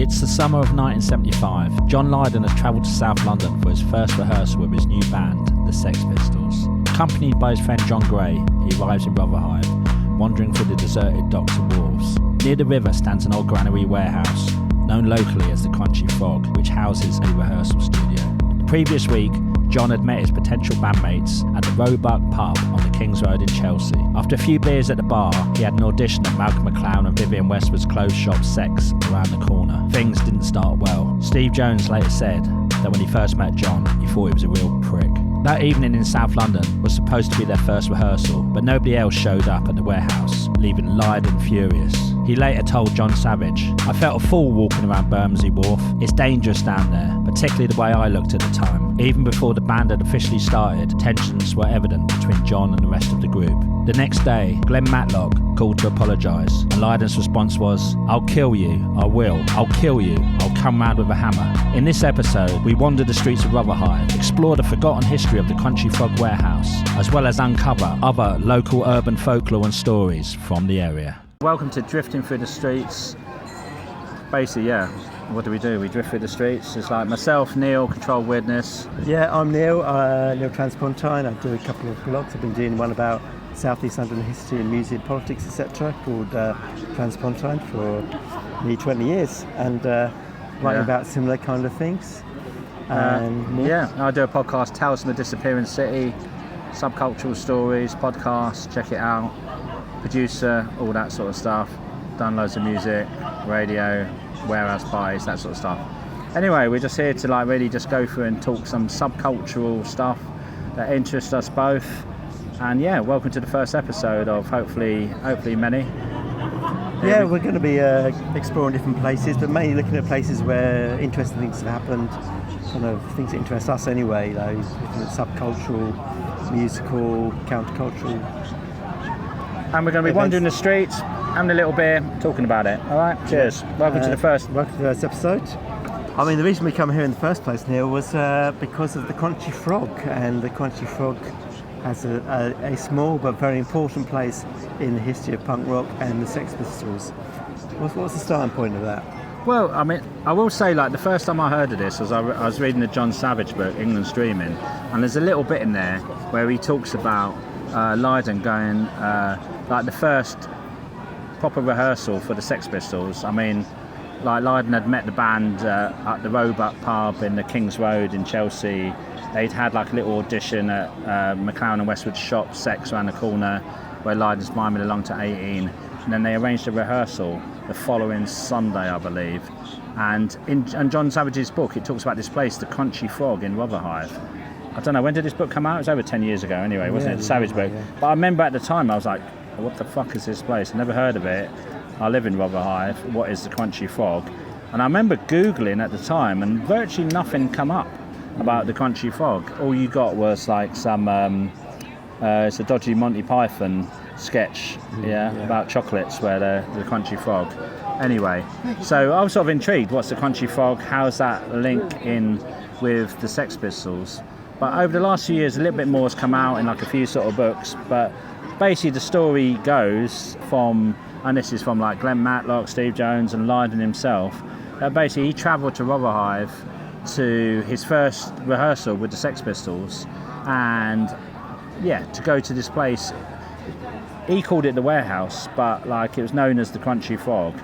It's the summer of 1975. John Lydon has travelled to South London for his first rehearsal with his new band, the Sex Pistols. Accompanied by his friend John Gray, he arrives in Rotherhithe, wandering through the deserted docks and wharves. Near the river stands an old granary warehouse, known locally as the Crunchy Frog, which houses a rehearsal studio. The previous week, John had met his potential bandmates at the Roebuck pub on the King's Road in Chelsea. After a few beers at the bar, he had an audition at Malcolm McLeod and Vivienne Westwood's closed shop Sex around the corner. Things didn't start well. Steve Jones later said that when he first met John, he thought he was a real prick. That evening in South London was supposed to be their first rehearsal, but nobody else showed up at the warehouse, leaving Lydon furious. He later told John Savage, "I felt a fool walking around Bermondsey Wharf. It's dangerous down there, particularly the way I looked at the time. Even before the band had officially started, tensions were evident between John and the rest of the group." The next day, Glenn Matlock called to apologise, and Lydon's response was, "I'll kill you, I will, I'll kill you, I'll come round with a hammer." In this episode, we wander the streets of Rotherhithe, explore the forgotten history of the Crunchy Frog warehouse, as well as uncover other local urban folklore and stories from the area. Welcome to Drifting Through the Streets. Basically, yeah, what do? We drift through the streets. It's like myself, Neil, control Weirdness. Yeah, I'm Neil, Neil Transpontine. I do a couple of blogs. I've been doing one about South East London history and music, politics, etc. called Transpontine for nearly 20 years, and writing about similar kind of things. I do a podcast, Tales from the Disappearing City, subcultural stories, podcast, check it out. Producer, all that sort of stuff. Done loads of music, radio, warehouse parties, that sort of stuff. Anyway, we're just here to really just go through and talk some subcultural stuff that interests us both. And yeah, welcome to the first episode of hopefully many. Yeah, we're going to be exploring different places, but mainly looking at places where interesting things have happened, kind of things that interest us anyway, like looking at subcultural, musical, countercultural. And we're going to be wandering the streets, having a little beer, talking about it. All right, cheers. Welcome to the first episode. I mean, the reason we come here in the first place, Neil, was because of the Crunchy Frog, and the Crunchy Frog has a small but very important place in the history of punk rock and the Sex Pistols. What's the starting point of that? Well, I mean, I will say, the first time I heard of this was I was reading the John Savage book, England's Dreaming, and there's a little bit in there where he talks about Lydon going, the first proper rehearsal for the Sex Pistols. I mean, Lydon had met the band at the Roebuck pub in the King's Road in Chelsea. They'd had a little audition at McLeod and Westwood's shop, Sex, around the corner, where Lydon's miming along to 18. And then they arranged a rehearsal the following Sunday, I believe. And in John Savage's book, it talks about this place, the Crunchy Frog in Rotherhithe. I don't know, when did this book come out? It was over 10 years ago anyway, wasn't it? The Savage book. Yeah. But I remember at the time, I was like, what the fuck is this place? I never heard of it. I live in Rotherhithe. What is the Crunchy Frog? And I remember Googling at the time, and virtually nothing come up about the Crunchy Frog. All you got was some, it's a dodgy Monty Python sketch, about chocolates where the Crunchy Frog. Anyway, so I was sort of intrigued. What's the Crunchy Frog? How's that link in with the Sex Pistols? But over the last few years, a little bit more has come out in a few sort of books. But basically, the story goes from, and this is from Glenn Matlock, Steve Jones, and Lydon himself. Basically, he travelled to Rotherhithe to his first rehearsal with the Sex Pistols, and to go to this place. He called it the warehouse, but it was known as the Crunchy Frog.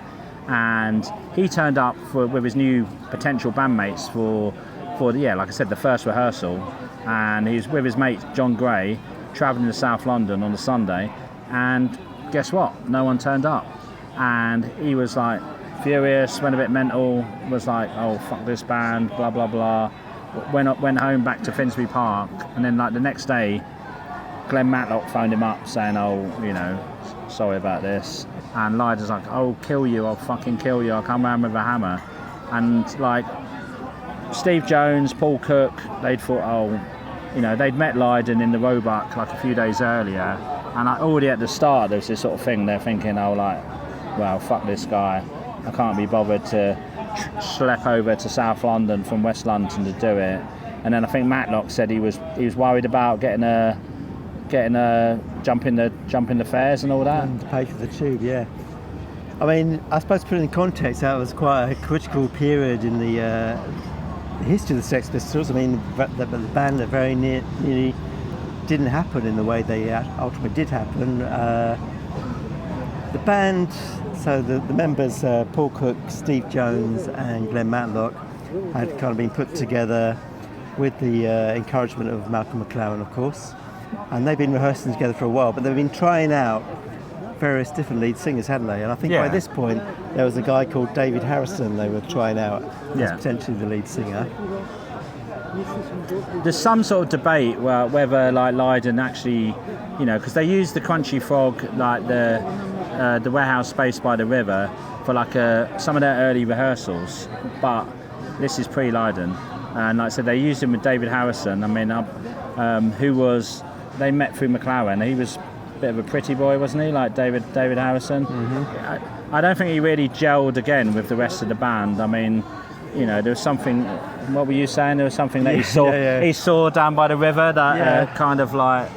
And he turned up with his new potential bandmates for like I said, the first rehearsal. And he was with his mate John Gray, travelling to South London on the Sunday. And guess what? No one turned up. And he was furious, went a bit mental, was oh, fuck this band, blah, blah, blah. Went home back to Finsbury Park. And then the next day, Glenn Matlock phoned him up saying, sorry about this. And Lydon's I'll kill you, I'll fucking kill you, I'll come round with a hammer. And Steve Jones, Paul Cook, they'd thought, they'd met Lydon in the Roebuck a few days earlier. And already at the start, there's this sort of thing, they're thinking, well, fuck this guy. I can't be bothered to schlep over to South London from West London to do it. And then I think Matlock said he was worried about getting a jumping the fares and all that. And to pay for the tube, yeah. I mean, I suppose to put it in context, that was quite a critical period in the history of the Sex Pistols. I mean, the band that very nearly didn't happen in the way they ultimately did happen. The band, so the members, Paul Cook, Steve Jones and Glenn Matlock, had kind of been put together with the encouragement of Malcolm McLaren, of course. And they've been rehearsing together for a while, but they've been trying out various different lead singers, hadn't they? And I think by this point, there was a guy called David Harrison they were trying out as potentially the lead singer. There's some sort of debate whether like Lydon actually, you know, because they used the Crunchy Frog, like the warehouse space by the river, for like some of their early rehearsals, but this is pre-Lydon, and like I said, they used him with David Harrison. I mean, they met through McLaren. He was a bit of a pretty boy, wasn't he? Like David Harrison. Mm-hmm. I don't think he really gelled again with the rest of the band. I mean, you know, there was something. What were you saying? There was something that he saw. He saw down by the river that kind of like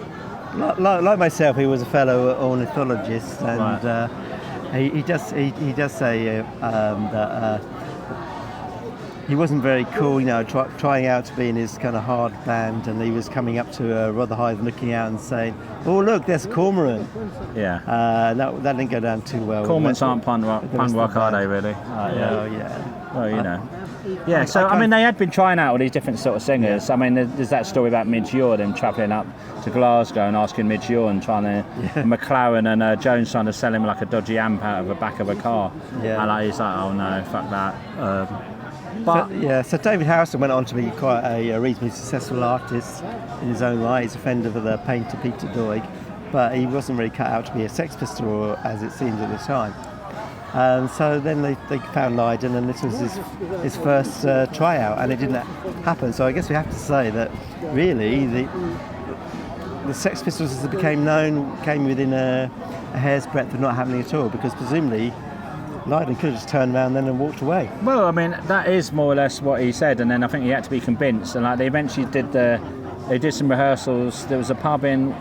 myself. He was a fellow ornithologist, and he does say that. He wasn't very cool, you know, trying out to be in his kind of hard band, and he was coming up to Rotherhithe and looking out and saying, "Oh, look, there's a cormorant." Yeah. That didn't go down too well. Cormorants aren't punk rock, are they, really? Well, you know. Yeah, so I mean, they had been trying out all these different sort of singers. I mean, there's that story about Midge Ure, them travelling up to Glasgow and asking Midge Ure and trying to, McLaren and Jones trying to sell him like a dodgy amp out of the back of a car. Yeah. And like, he's like, oh no, fuck that. So David Harrison went on to be quite a reasonably successful artist in his own right. He's a friend of the painter Peter Doig, but he wasn't really cut out to be a Sex Pistol, as it seemed at the time. So then they found Lydon, and this was his first tryout, and it didn't happen. So I guess we have to say that really the Sex Pistols, as they became known, came within a hair's breadth of not happening at all, because presumably Lydon could have just turned around then and walked away. Well, I mean, that is more or less what he said, and then I think he had to be convinced, and like they eventually did some rehearsals. There was a pub in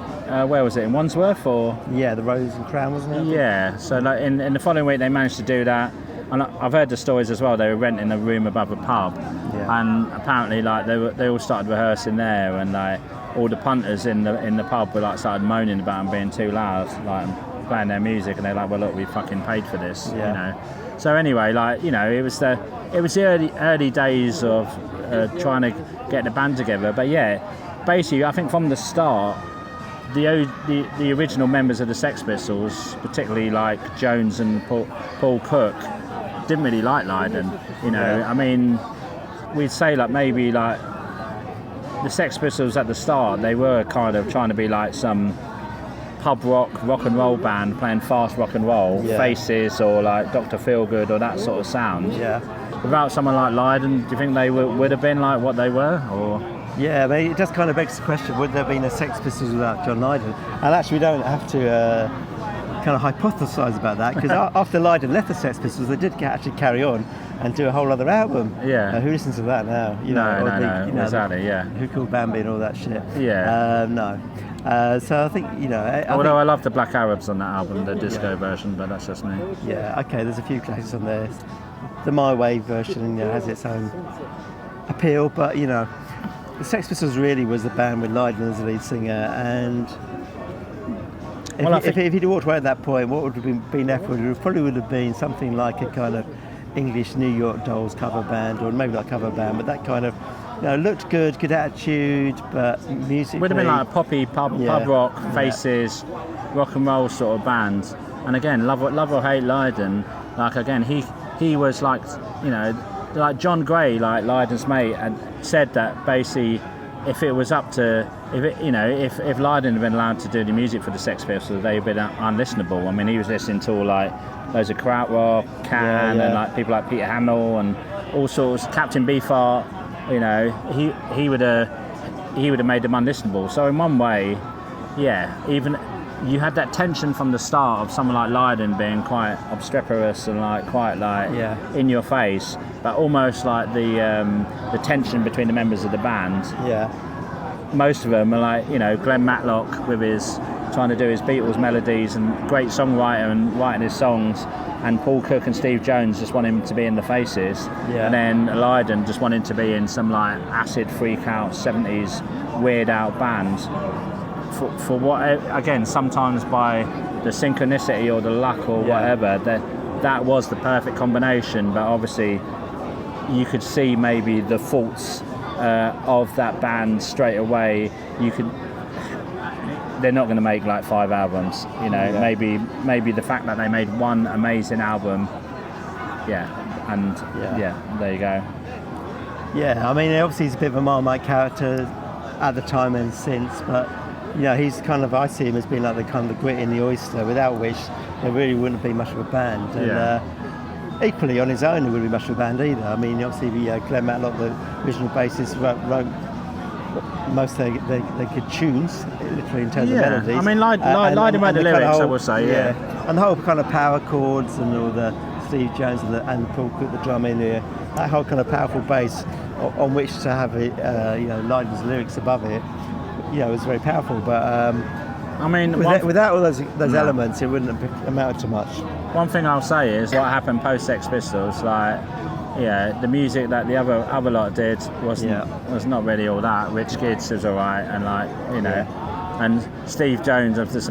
where was it, in Wandsworth, or the Rose and Crown, wasn't it? Yeah, so like in the following week they managed to do that, and I've heard the stories as well. They were renting a room above a pub, and apparently like they all started rehearsing there, and like all the punters in the pub were like started moaning about them being too loud, like playing their music, and they're like, well look, we fucking paid for this, you know. So anyway, like, you know, it was the early days of trying to get the band together. But yeah, basically I think from the start the original members of the Sex Pistols, particularly like Jones and Paul Cook, didn't really like Lydon, you know. I mean, we'd say like maybe like the Sex Pistols at the start, they were kind of trying to be like some pub rock and roll band playing fast rock and roll, Faces or like Dr. Feelgood or that sort of sound. Without someone like Lydon, do you think they would have been like what they were? Or I mean, it just kind of begs the question, would there have been a Sex Pistols without John Lydon? And actually we don't have to kind of hypothesise about that, because after Lydon left the Sex Pistols, they did actually carry on and do a whole other album. Who listens to that now? No, exactly, Who Killed Bambi and all that shit. No. So I think, you know... I love the Black Arabs on that album, the disco version, but that's just me. Okay, there's a few classics on there. The My Way version, you know, has its own appeal, but, you know, the Sex Pistols really was the band with Lydon as the lead singer, and if he'd walked away at that point, what would have been left with it probably would have been something like a kind of English New York Dolls cover band, or maybe not a cover band, but that kind of, you know, looked good attitude, but musically would have been like a poppy pub rock, Faces, rock and roll sort of band. And again, love or hate Lydon, like again he was like, you know, like John Gray, like Lydon's mate, and said that basically if it was up to, if Lydon had been allowed to do the music for the Sex Pistols, they'd been unlistenable. I mean, he was listening to all like loads of krautrock, Can, and like people like Peter Hamill and all sorts, Captain Beefheart. You know, he would have made them unlistenable. So in one way, even you had that tension from the start of someone like Lydon being quite obstreperous and like quite like in your face, but almost like the tension between the members of the band. Most of them are like, you know, Glenn Matlock with his trying to do his Beatles melodies and great songwriter and writing his songs, and Paul Cook and Steve Jones just want him to be in the Faces, Yeah. and then Lydon just wanted to be in some like acid freak out 70s weird out band. For what, again, sometimes by the synchronicity or the luck or whatever, that was the perfect combination. But obviously, you could see maybe the faults of that band straight away. They're not going to make like 5 albums, you know. Yeah. Maybe the fact that they made one amazing album, there you go. Yeah, I mean, obviously he's a bit of a Marmite character at the time and since, but you know, he's kind of, I see him as being like the kind of the grit in the oyster, without which there really wouldn't be much of a band. And equally on his own, there wouldn't be much of a band either. I mean, obviously Glenn Matt, a lot of the original bassists wrote most of their good tunes, literally in terms of melodies. I mean, Lydon wrote the lyrics, I would say, And the whole kind of power chords and all the Steve Jones and Paul Cook, the drum in there, that whole kind of powerful bass on which to have it, Lydon's lyrics above it, was very powerful. But I mean, without all those elements, it wouldn't have amounted to much. One thing I'll say is what happened post Sex Pistols, the music that the other lot did was not really all that. Rich Kids was alright, and and Steve Jones, there's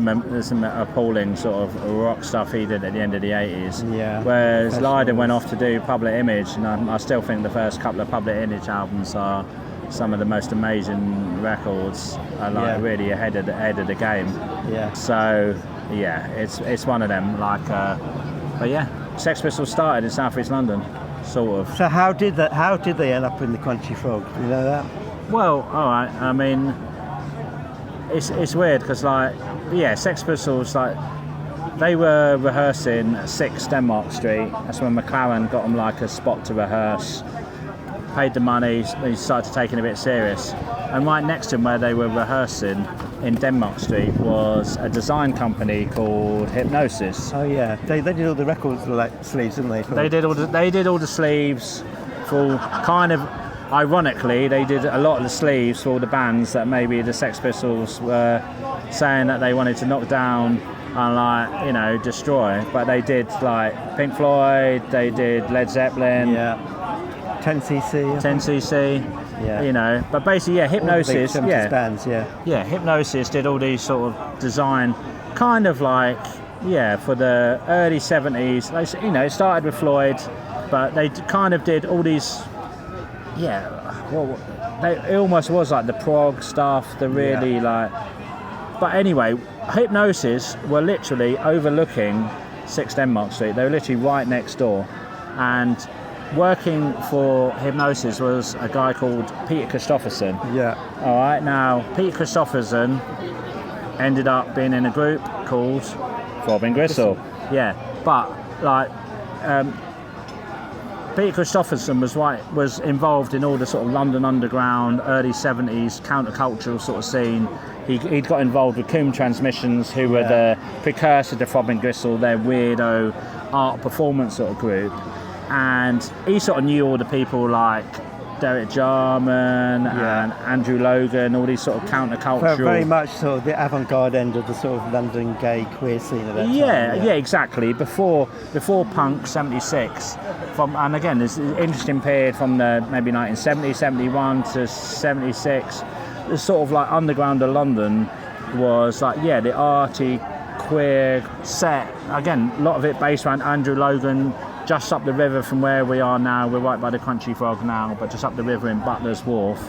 some appalling sort of rock stuff he did at the end of the 80s. Yeah. Whereas Lydon went off to do Public Image, and I still think the first couple of Public Image albums are some of the most amazing records, really ahead of the game. Yeah. So it's one of them. Sex Pistols started in South East London, sort of. So how did they end up in the Crunchy Frog? Do you know that? Well, all right. I mean, it's weird because Sex Pistols, they were rehearsing at 6 Denmark Street. That's when McLaren got them a spot to rehearse. Paid the money, he started taking it a bit serious. And right next to him, where they were rehearsing in Denmark Street, was a design company called Hypnosis. Oh yeah, they did all the records sleeves, didn't they? They did all the sleeves for kind of. Ironically, they did a lot of the sleeves for all the bands that maybe the Sex Pistols were saying that they wanted to knock down and destroy. But they did Pink Floyd, they did Led Zeppelin. Yeah. 10cc. Yeah. But basically, Hypnosis. Bands, Hypnosis did all these sort of design, kind of for the early 70s. It started with Floyd, but they kind of did all these. It almost was like the prog stuff, the really But anyway, Hypnosis were literally overlooking 6 Denmark Street. They were literally right next door, and working for Hypnosis was a guy called Peter Christopherson. Yeah. All right. Now, Peter Christopherson ended up being in a group called Throbbing Gristle. Yeah. But Peter Christopherson was involved in all the sort of London underground, early 70s countercultural sort of scene. He'd got involved with Coombe Transmissions, who were the precursor to Throbbing Gristle, their weirdo art performance sort of group. And he sort of knew all the people like Derek Jarman and Andrew Logan, all these sort of countercultural. Very much sort of the avant-garde end of the sort of London gay queer scene at that time. Yeah, exactly. Before punk, 76. And again, there's an interesting period from the maybe 1970, 71 to 76. The sort of underground of London was the arty, queer set. Again, a lot of it based around Andrew Logan. Just up the river from where we are now, we're right by the Crunchy Frog now, but just up the river in Butler's Wharf.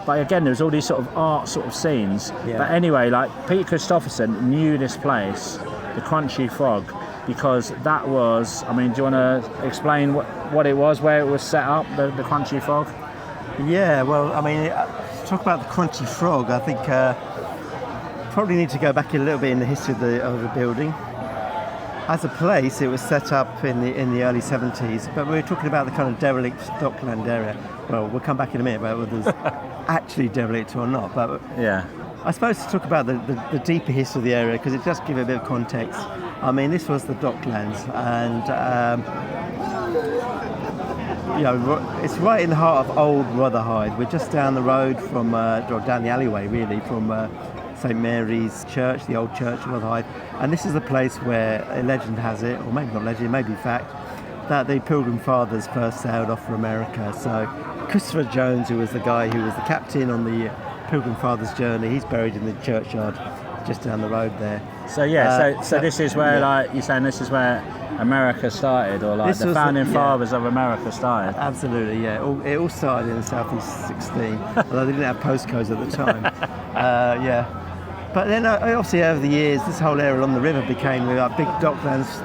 But again, there's all these sort of art sort of scenes. Yeah. But anyway, Peter Christopherson knew this place, the Crunchy Frog, because that was, do you want to explain what it was, where it was set up, the Crunchy Frog? Yeah, well, to talk about the Crunchy Frog, I think probably need to go back a little bit in the history of the building. As a place, it was set up in the early 70s, but we were talking about the kind of derelict Dockland area. Well, we'll come back in a minute about whether it's actually derelict or not. But I suppose to talk about the deeper history of the area, because it just gives a bit of context. This was the Docklands, and it's right in the heart of old Rotherhithe. We're just down the road from, or down the alleyway really, from St Mary's Church, the old church of Rotherhithe, and this is the place where a legend has it, or maybe not legend, maybe fact, that the Pilgrim Fathers first sailed off for America. So Christopher Jones, who was the guy who was the captain on the Pilgrim Fathers journey, he's buried in the churchyard just down the road there. So so this is where like you're saying this is where America started, or like the founding fathers of America started. Absolutely, yeah. It all started in the Southeast 16, although they didn't have postcodes at the time. Yeah. But then obviously over the years, this whole area along the river became like big docklands.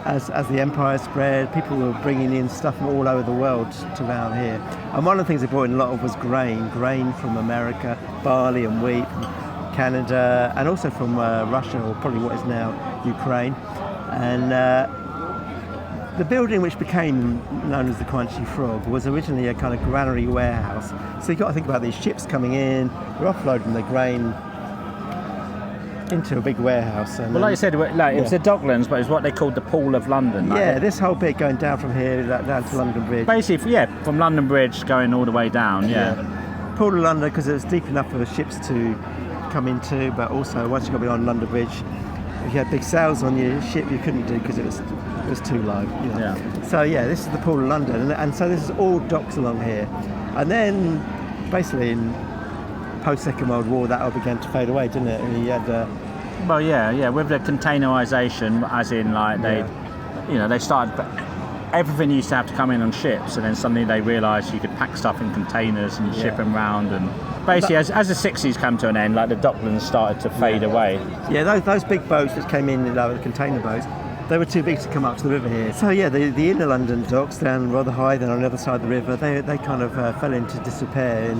As the empire spread, people were bringing in stuff from all over the world to around here. And one of the things they brought in a lot of was grain from America, barley and wheat from Canada, and also from Russia, or probably what is now Ukraine. And the building which became known as the Crunchy Frog was originally a kind of granary warehouse. So you've got to think about these ships coming in, they're offloading the grain into a big warehouse. And well, like you said, it was the Docklands, but it's what they called the Pool of London. Yeah, this whole bit going down from here down to London Bridge. Basically, from London Bridge going all the way down, Pool of London, because it was deep enough for the ships to come into, but also once you got beyond London Bridge, if you had big sails on your ship, you couldn't do because it was too low. You know? So this is the Pool of London, and so this is all docks along here. And then, basically, in post-Second World War, that all began to fade away, didn't it? And you had with the containerisation, as in like they started. Everything used to have to come in on ships, and then suddenly they realised you could pack stuff in containers and ship them round. And basically, as the 60s came to an end, like the docklands started to fade away. Yeah, those big boats that came in, the container boats, they were too big to come up to the river here. So the inner London docks down Rotherhithe and on the other side of the river, they kind of fell into disrepair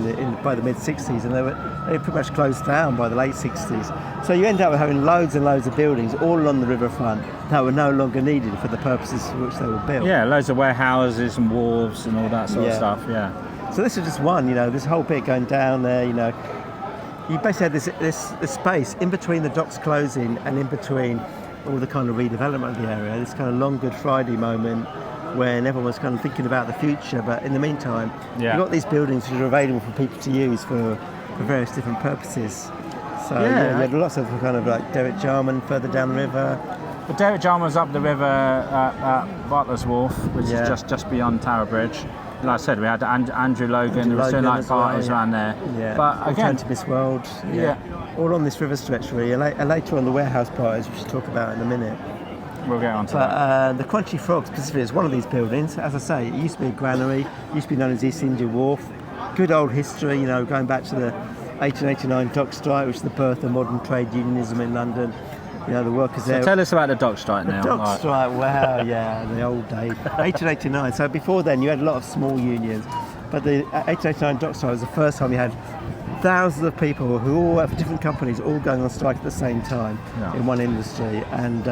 by the mid-60s, and they were pretty much closed down by the late 60s. So you end up with having loads and loads of buildings all along the riverfront that were no longer needed for the purposes for which they were built. Yeah, loads of warehouses and wharves and all that sort of stuff, So this is just one, this whole bit going down there, You basically had this space in between the docks closing and in between all the kind of redevelopment of the area, this kind of long Good Friday moment when everyone was kind of thinking about the future, but in the meantime, you've got these buildings which are available for people to use for various different purposes. So you had lots of kind of like Derek Jarman further down the river. But Derek Jarman's up the river at Butler's Wharf, which is just beyond Tower Bridge. Like I said, we had Andrew Logan, there were still like parties around there. Yeah. But again, to Miss World. All on this river stretch, really. And later on, the warehouse parties, we should talk about in a minute. We'll get on to that. But the Crunchy Frog specifically is one of these buildings. As I say, it used to be a granary, used to be known as East India Wharf. Good old history, going back to the 1889 dock strike, which is the birth of modern trade unionism in London. The workers there. Tell us about the dock strike now. The dock strike, wow, the old days. 1889. So before then, you had a lot of small unions. But the 1889 dock strike was the first time you had thousands of people who all work for different companies all going on strike at the same time in one industry. And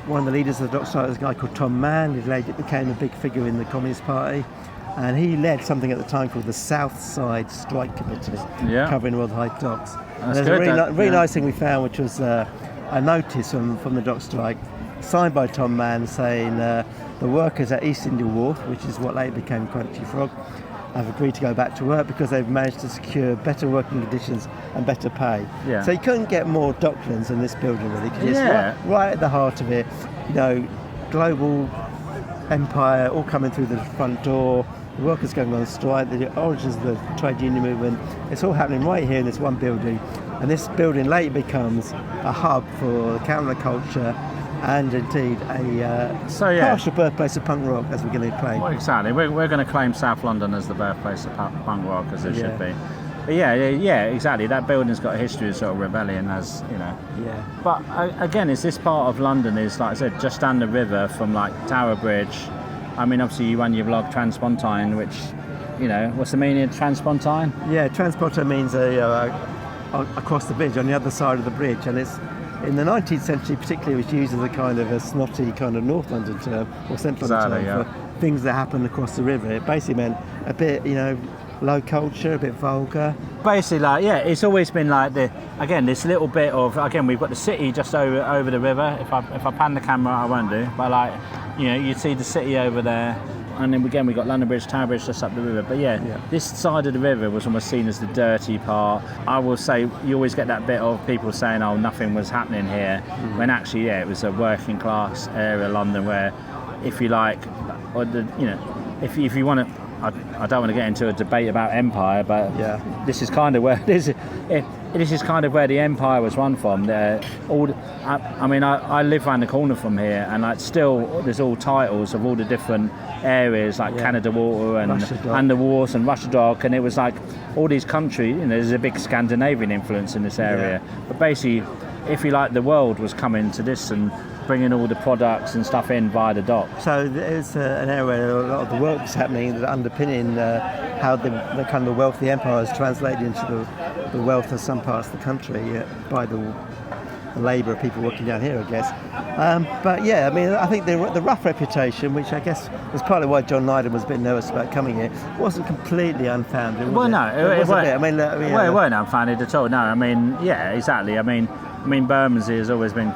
one of the leaders of the dock strike was a guy called Tom Mann, who later became a big figure in the Communist Party. And he led something at the time called the South Side Strike Committee, covering Rotherhithe docks. There's a really nice thing we found, which was a notice from the dock strike, signed by Tom Mann, saying the workers at East India Wharf, which is what later became Crunchy Frog, have agreed to go back to work because they've managed to secure better working conditions and better pay. So you couldn't get more docklands than this building, really, because it's right at the heart of it. Global empire all coming through the front door, the workers going on strike, the origins of the trade union movement. It's all happening right here in this one building, and this building later becomes a hub for counterculture and indeed a partial birthplace of punk rock, as we're going to claim. Well, exactly. We're going to claim South London as the birthplace of punk rock, as it should be. But exactly. That building's got a history of sort of rebellion, as But again, is this part of London? Is, like I said, just down the river from like Tower Bridge. I mean, obviously you run your blog Transpontine, which, what's the meaning of Transpontine? Yeah, Transpontine means across the bridge, on the other side of the bridge, and it's in the 19th century particularly was used as a kind of a snotty kind of North London term or Central London term for things that happen across the river. It basically meant a bit, low culture, a bit vulgar. Basically, it's always been like this little bit of, we've got the city just over the river. If I pan the camera, I won't do, but you'd see the city over there, and then again we got London Bridge, Tower Bridge just up the river. But this side of the river was almost seen as the dirty part. I will say you always get that bit of people saying, "Oh, nothing was happening here," when actually, it was a working class area, London, where, if you like, or if you want to. I don't want to get into a debate about empire, but this is kind of where this is kind of where the empire was run from. I live around the corner from here, and still there's all titles of all the different areas, like Canada Water and the Wharves and Russia Dock, and it was like all these countries. There's a big Scandinavian influence in this area, but basically, if you like, the world was coming to this and bringing all the products and stuff in via the dock. So there's an area where a lot of the work is happening, that underpinning how the kind of wealth of the empire is translated into the wealth of some parts of the country by the labour of people working down here, I guess. I think the rough reputation, which I guess was partly why John Lydon was a bit nervous about coming here, wasn't completely unfounded. It weren't unfounded at all. No, exactly. Bermondsey has always been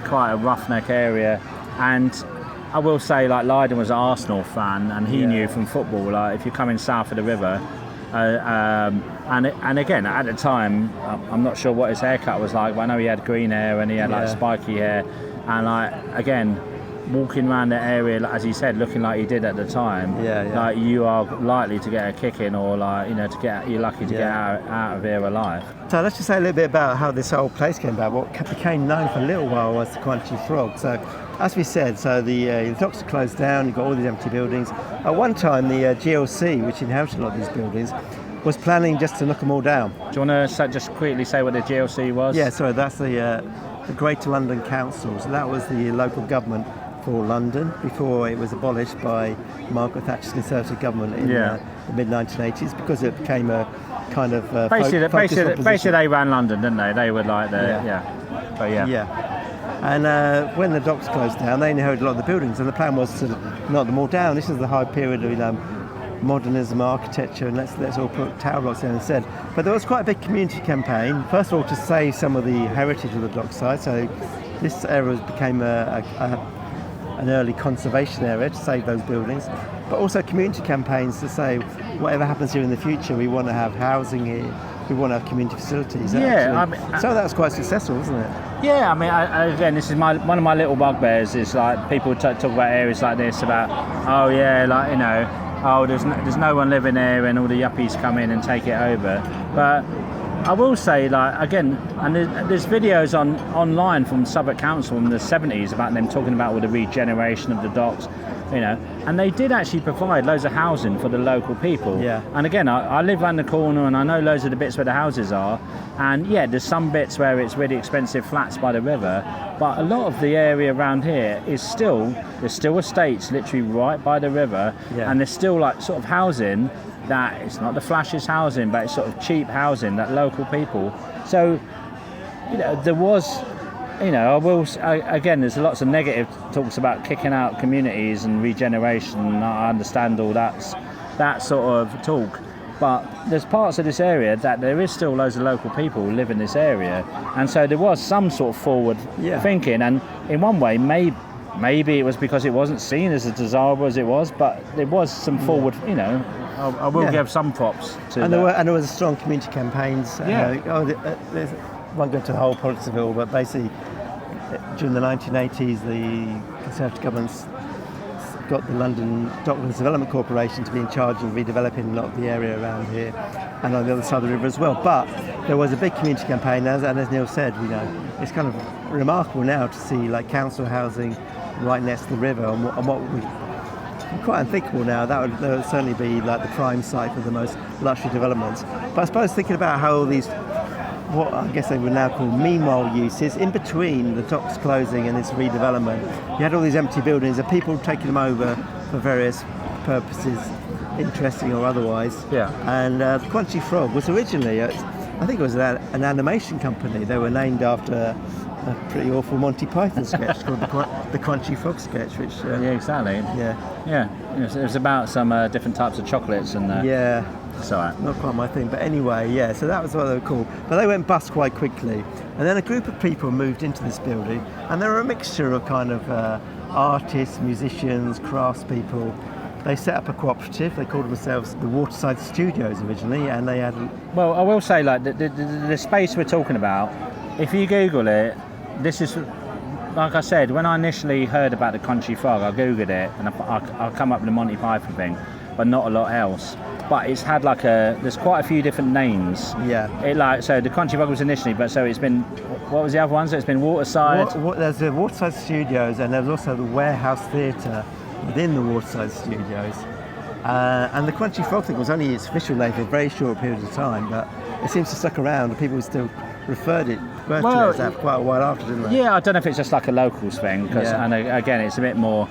quite a roughneck area, and I will say, like, Lydon was an Arsenal fan, and he knew from football, like, if you're coming south of the river, and again at the time, I'm not sure what his haircut was like, but I know he had green hair and he had like spiky hair, and like, again, walking around the area, as he said, looking like he did at the time, like, you are likely to get a kick in, or like, you're lucky to get out of here alive. So let's just say a little bit about how this whole place came about. What became known for a little while was the Crunchy Frog. So, as we said, the docks are closed down, you've got all these empty buildings. At one time, the GLC, which inherited a lot of these buildings, was planning just to knock them all down. Do you want to just quickly say what the GLC was? Yeah, sorry, that's the Greater London Council. So that was the local government for London before it was abolished by Margaret Thatcher's Conservative government in the mid-1980s, because it became a kind of basically they ran London, didn't they? They were like And when the docks closed down, they inherited a lot of the buildings, and the plan was to knock them all down. This is the high period of modernism, architecture, and let's all put tower blocks in instead. But there was quite a big community campaign, first of all, to save some of the heritage of the dockside. So this area became an early conservation area to save those buildings, but also community campaigns to say, whatever happens here in the future, we want to have housing here, we want to have community facilities. So that was quite successful, wasn't it? Yeah, again, this is one of my little bugbears, is like, people talk about areas like this, about, there's no one living there, and all the yuppies come in and take it over. But I will say, like, again, and there's videos online from Southwark Council in the 70s about them talking about all the regeneration of the docks, and they did actually provide loads of housing for the local people. Yeah. And again, I live around the corner, and I know loads of the bits where the houses are, and there's some bits where it's really expensive flats by the river, but a lot of the area around here there's still estates literally right by the river, and there's still like sort of housing that it's not the flashiest housing, but it's sort of cheap housing that local people. So, there was, again, there's lots of negative talks about kicking out communities and regeneration, and I understand all that sort of talk. But there's parts of this area that there is still loads of local people who live in this area, and so there was some sort of forward thinking, and in one way, maybe it was because it wasn't seen as desirable as it was, but there was some forward, I will give some props to and that. There was strong community campaigns. I won't go into the whole politics of it all, but basically during the 1980s, the Conservative governments got the London Docklands Development Corporation to be in charge of redeveloping a lot of the area around here and on the other side of the river as well. But there was a big community campaign, and as Neil said, it's kind of remarkable now to see like council housing right next to the river, and what we quite unthinkable now. That would certainly be like the prime site for the most luxury developments. But I suppose thinking about how all these, what I guess they would now call meanwhile uses, in between the docks closing and this redevelopment, you had all these empty buildings and people taking them over for various purposes, interesting or otherwise. And the Crunchy Frog was originally, I think it was an animation company. They were named after a pretty awful Monty Python sketch called the Crunchy Frog sketch, which exactly. It was about some different types of chocolates and it's all right. Not quite my thing, but anyway, so that was what they were called. But they went bust quite quickly, and then a group of people moved into this building, and there were a mixture of kind of artists, musicians, craftspeople. They set up a cooperative. They called themselves the Waterside Studios originally, and they had... Well, I will say, like, the space we're talking about, if you Google it, this is, like I said, when I initially heard about the Country Frog, I Googled it, and I come up with the Monty Python thing, but not a lot else. But it's had like there's quite a few different names. Yeah. So the Country Frog was initially, but so it's been, what was the other one? So it's been Waterside. There's the Waterside Studios, and there's also the Warehouse Theatre within the Waterside Studios. And the Country Frog thing was only its official name for a very short period of time, but it seems to stuck around, and people still referred to it as that quite a while after, didn't they? Yeah, I don't know if it's just like a locals thing, and again, it's a bit more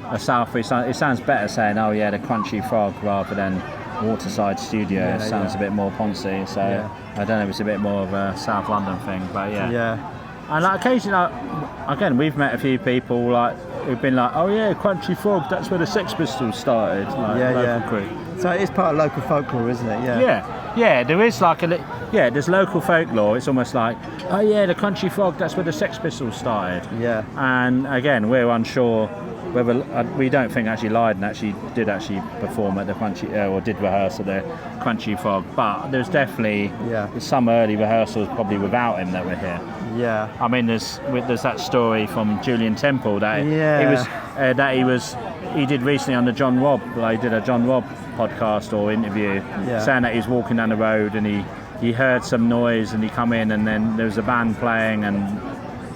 a south-east. It sounds better saying, oh yeah, the Country Frog rather than Waterside Studios. Sounds a bit more poncy, so I don't know if it's a bit more of a South London thing, but yeah. And like occasionally, again, we've met a few people like who've been like, oh yeah, Country Frog, that's where the Sex Pistols started. Like, local crew. So it's part of local folklore, isn't it? Yeah. There is like there's local folklore. It's almost like, oh yeah, the Country Frog, that's where the Sex Pistols started. Yeah. And again, we're unsure whether we don't think actually Lydon did perform at the Country or did rehearse at the Country Frog, but there's definitely some early rehearsals probably without him that were here. Yeah. I mean, there's that story from Julian Temple that he did recently on the John Robb. He did a John Robb podcast or interview, saying that he was walking down the road and he heard some noise and he come in and then there was a band playing and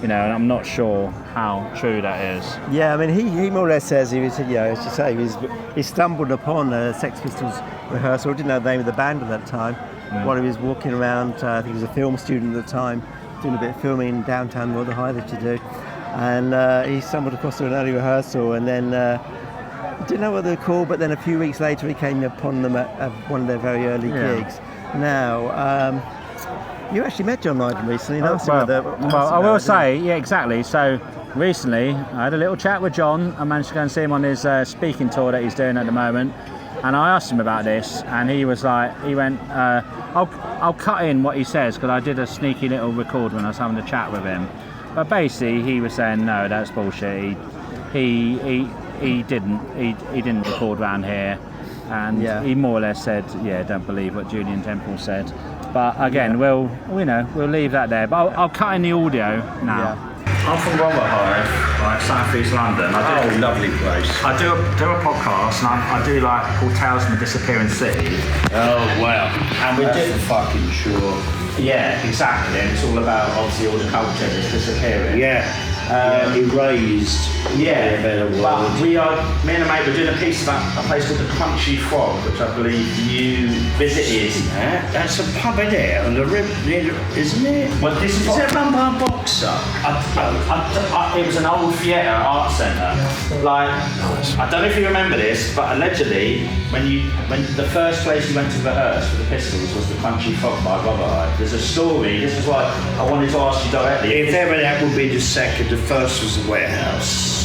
and I'm not sure how true that is. Yeah, I mean, he more or less says he was, as you say, he stumbled upon a Sex Pistols rehearsal. Didn't know the name of the band at that time. While he was walking around, I think he was a film student at the time, doing a bit of filming in downtown Rotherhithe, which you do, and he stumbled across an early rehearsal, and then didn't know what they were called, but then a few weeks later he came upon them at one of their very early gigs. Now, you actually met John Lydon recently. I will say, exactly. So recently I had a little chat with John. I managed to go and see him on his speaking tour that he's doing at the moment, and I asked him about this, and he was like, he went, I'll cut in what he says because I did a sneaky little record when I was having a chat with him, but basically he was saying no, that's bullshit. He didn't record around here, and he more or less said, don't believe what Julian Temple said. But again, we'll leave that there. But I'll cut in the audio now. I'm from Rotherhithe, like South East London. Lovely place. I do a podcast, and I do called Tales from a Disappearing City. Oh wow! And we did fucking sure. Yeah, exactly. And it's all about obviously all the culture that's disappearing. Erased. But me and a mate were doing a piece about a place called the Country Frog, which I believe you visited. That's a pub in there on the rib, isn't it? Well, this is that run by a boxer? It was an old theatre art centre. I don't know if you remember this, but allegedly, when the first place you went to rehearse for the Pistols was the Country Frog by Rotherhithe. There's a story. This is why I wanted to ask you directly. If ever that would be the second, the first was the Warehouse.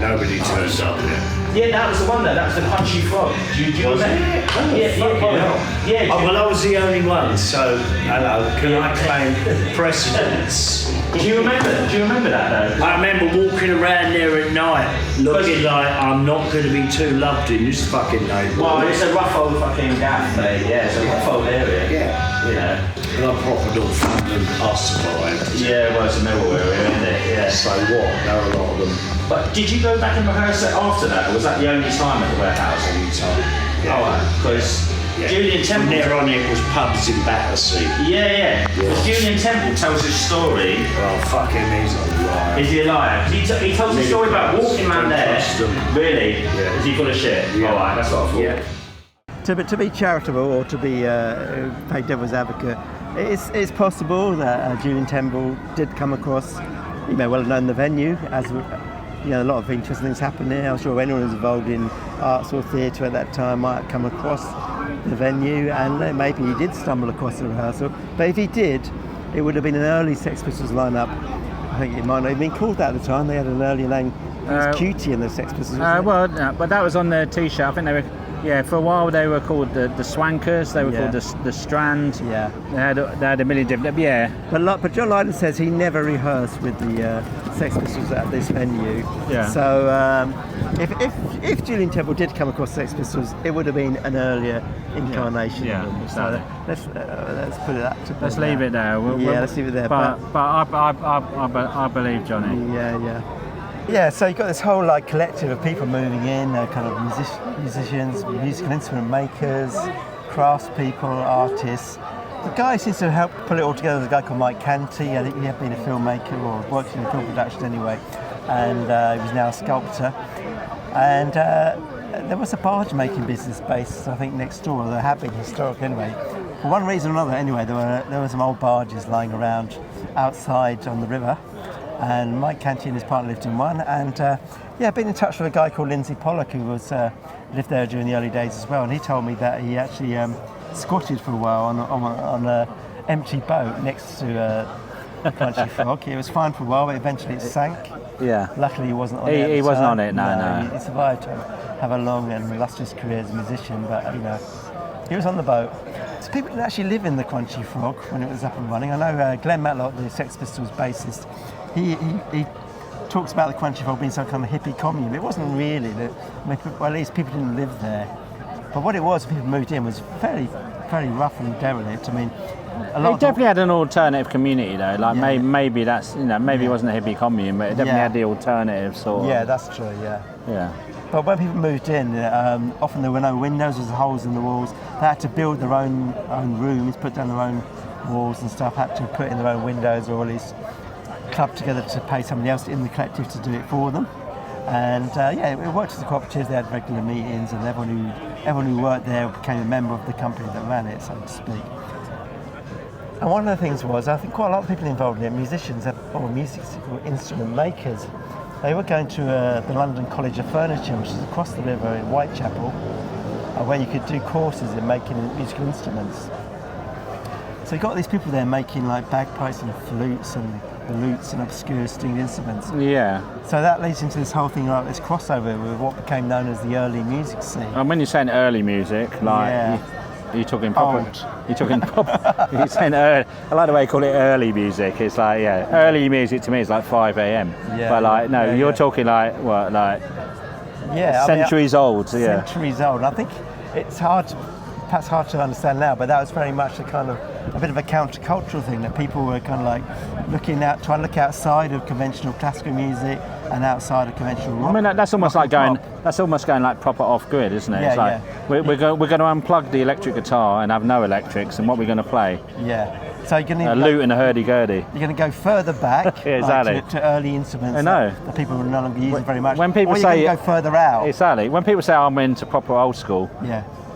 Nobody turns up there. Yeah, that was the one though. That was the Country Frog. Do you remember? Well, I was the only one, so hello. Can I claim precedence? Do you remember that though? I remember walking around there at night, looking like I'm not going to be too loved in this fucking neighbourhood. Well, it's a rough old fucking gaff, mate. Yeah, it's a rough old area. Yeah. And I proper Northampton us survived. Yeah, well, it's a middle area, isn't it? Yeah. So what? There are a lot of them. But did you go back and rehearse it after that, or was that the only time at the Warehouse? Only time. Yeah. Oh, because Julian Temple. From there on, it was pubs in Battersea. Yeah. Julian Temple tells his story. Oh, fuck him, he's a liar. Is he a liar? He tells a story about walking around there. Really? Yeah. Is he full of shit? Yeah. Alright, that's what I thought. Yeah. To be charitable or to be play devil's advocate, it's possible that Julian Temple did come across. You may well have known the venue, as a lot of interesting things happen there. I'm sure anyone who's involved in arts or theatre at that time might come across the venue, and maybe he did stumble across the rehearsal. But if he did, it would have been an early Sex Pistols lineup. I think it might not have been called that at the time. They had an early name. It was Cutie and the Sex Pistols. But that was on the T-shirt. I think they were. Yeah, for a while they were called the Swankers. They were called the Strand. Yeah, they had a million different. Yeah, but John Lydon says he never rehearsed with the Sex Pistols at this venue. Yeah. So if Julian Temple did come across Sex Pistols, it would have been an earlier incarnation Yeah, of them. exactly. So let's put it that. Let's leave it there. Let's leave it there. But I believe Johnny. Yeah, so you've got this whole like collective of people moving in, kind of musicians, musical instrument makers, craftspeople, artists. The guy seems to help pull it all together. There's a guy called Mike Canty. I think he had been a filmmaker or worked in film production anyway, and he was now a sculptor. And there was a barge making business based, I think, next door. There had been historic anyway. For one reason or another, anyway, there were some old barges lying around outside on the river. And Mike Canty and his partner lived in one, and been in touch with a guy called Linsey Pollak who was lived there during the early days as well, and he told me that he actually squatted for a while on an empty boat next to a Country Frog. It was fine for a while, but eventually it sank. Yeah. Luckily he wasn't on it. He wasn't on it, no. He survived to have a long and illustrious career as a musician, but he was on the boat. So people didn't actually live in the Crunchy Frog when it was up and running. I know Glenn Matlock, the Sex Pistols bassist, he talks about the Crunchy Frog being some kind of hippie commune. It wasn't really. Well, at least people didn't live there. But what it was, people moved in, was very, very rough and derelict. I mean, a lot. It definitely had an alternative community though. Like maybe that's maybe it wasn't a hippie commune, but it definitely had the alternative sort of. Yeah, that's true. Yeah. Yeah. But when people moved in, often there were no windows, there was holes in the walls. They had to build their own rooms, put down their own walls and stuff, had to put in their own windows, or at least club together to pay somebody else in the collective to do it for them. And it worked as a cooperative. They had regular meetings, and everyone who worked there became a member of the company that ran it, so to speak. And one of the things was, I think quite a lot of people involved in it, musicians or musical instrument makers, they were going to the London College of Furniture, which is across the river in Whitechapel, where you could do courses in making musical instruments. So you got these people there making like bagpipes and flutes and lutes and obscure stringed instruments. Yeah. So that leads into this whole thing, like this crossover with what became known as the early music scene. And when you're saying early music, like you're talking proper. Old. You're talking proper. You're saying early. I like the way you call it early music. It's like early music to me is like 5 a.m. Yeah. But like you're talking like what, like centuries old. Yeah. Centuries old. I think it's perhaps hard to understand now, but that was very much a bit of a countercultural thing, that people were kind of like trying to look outside of conventional classical music and outside of conventional rock. I mean, that's almost like going like proper off grid, isn't it? Yeah, it's like we're going to unplug the electric guitar and have no electrics, and what we're going to play? Yeah. So you're going to a lute and a hurdy-gurdy. You're going to go further back exactly. to early instruments that people were no longer using very much. When people or say you're going to go furder out. Exactly. When people say I'm into proper old school,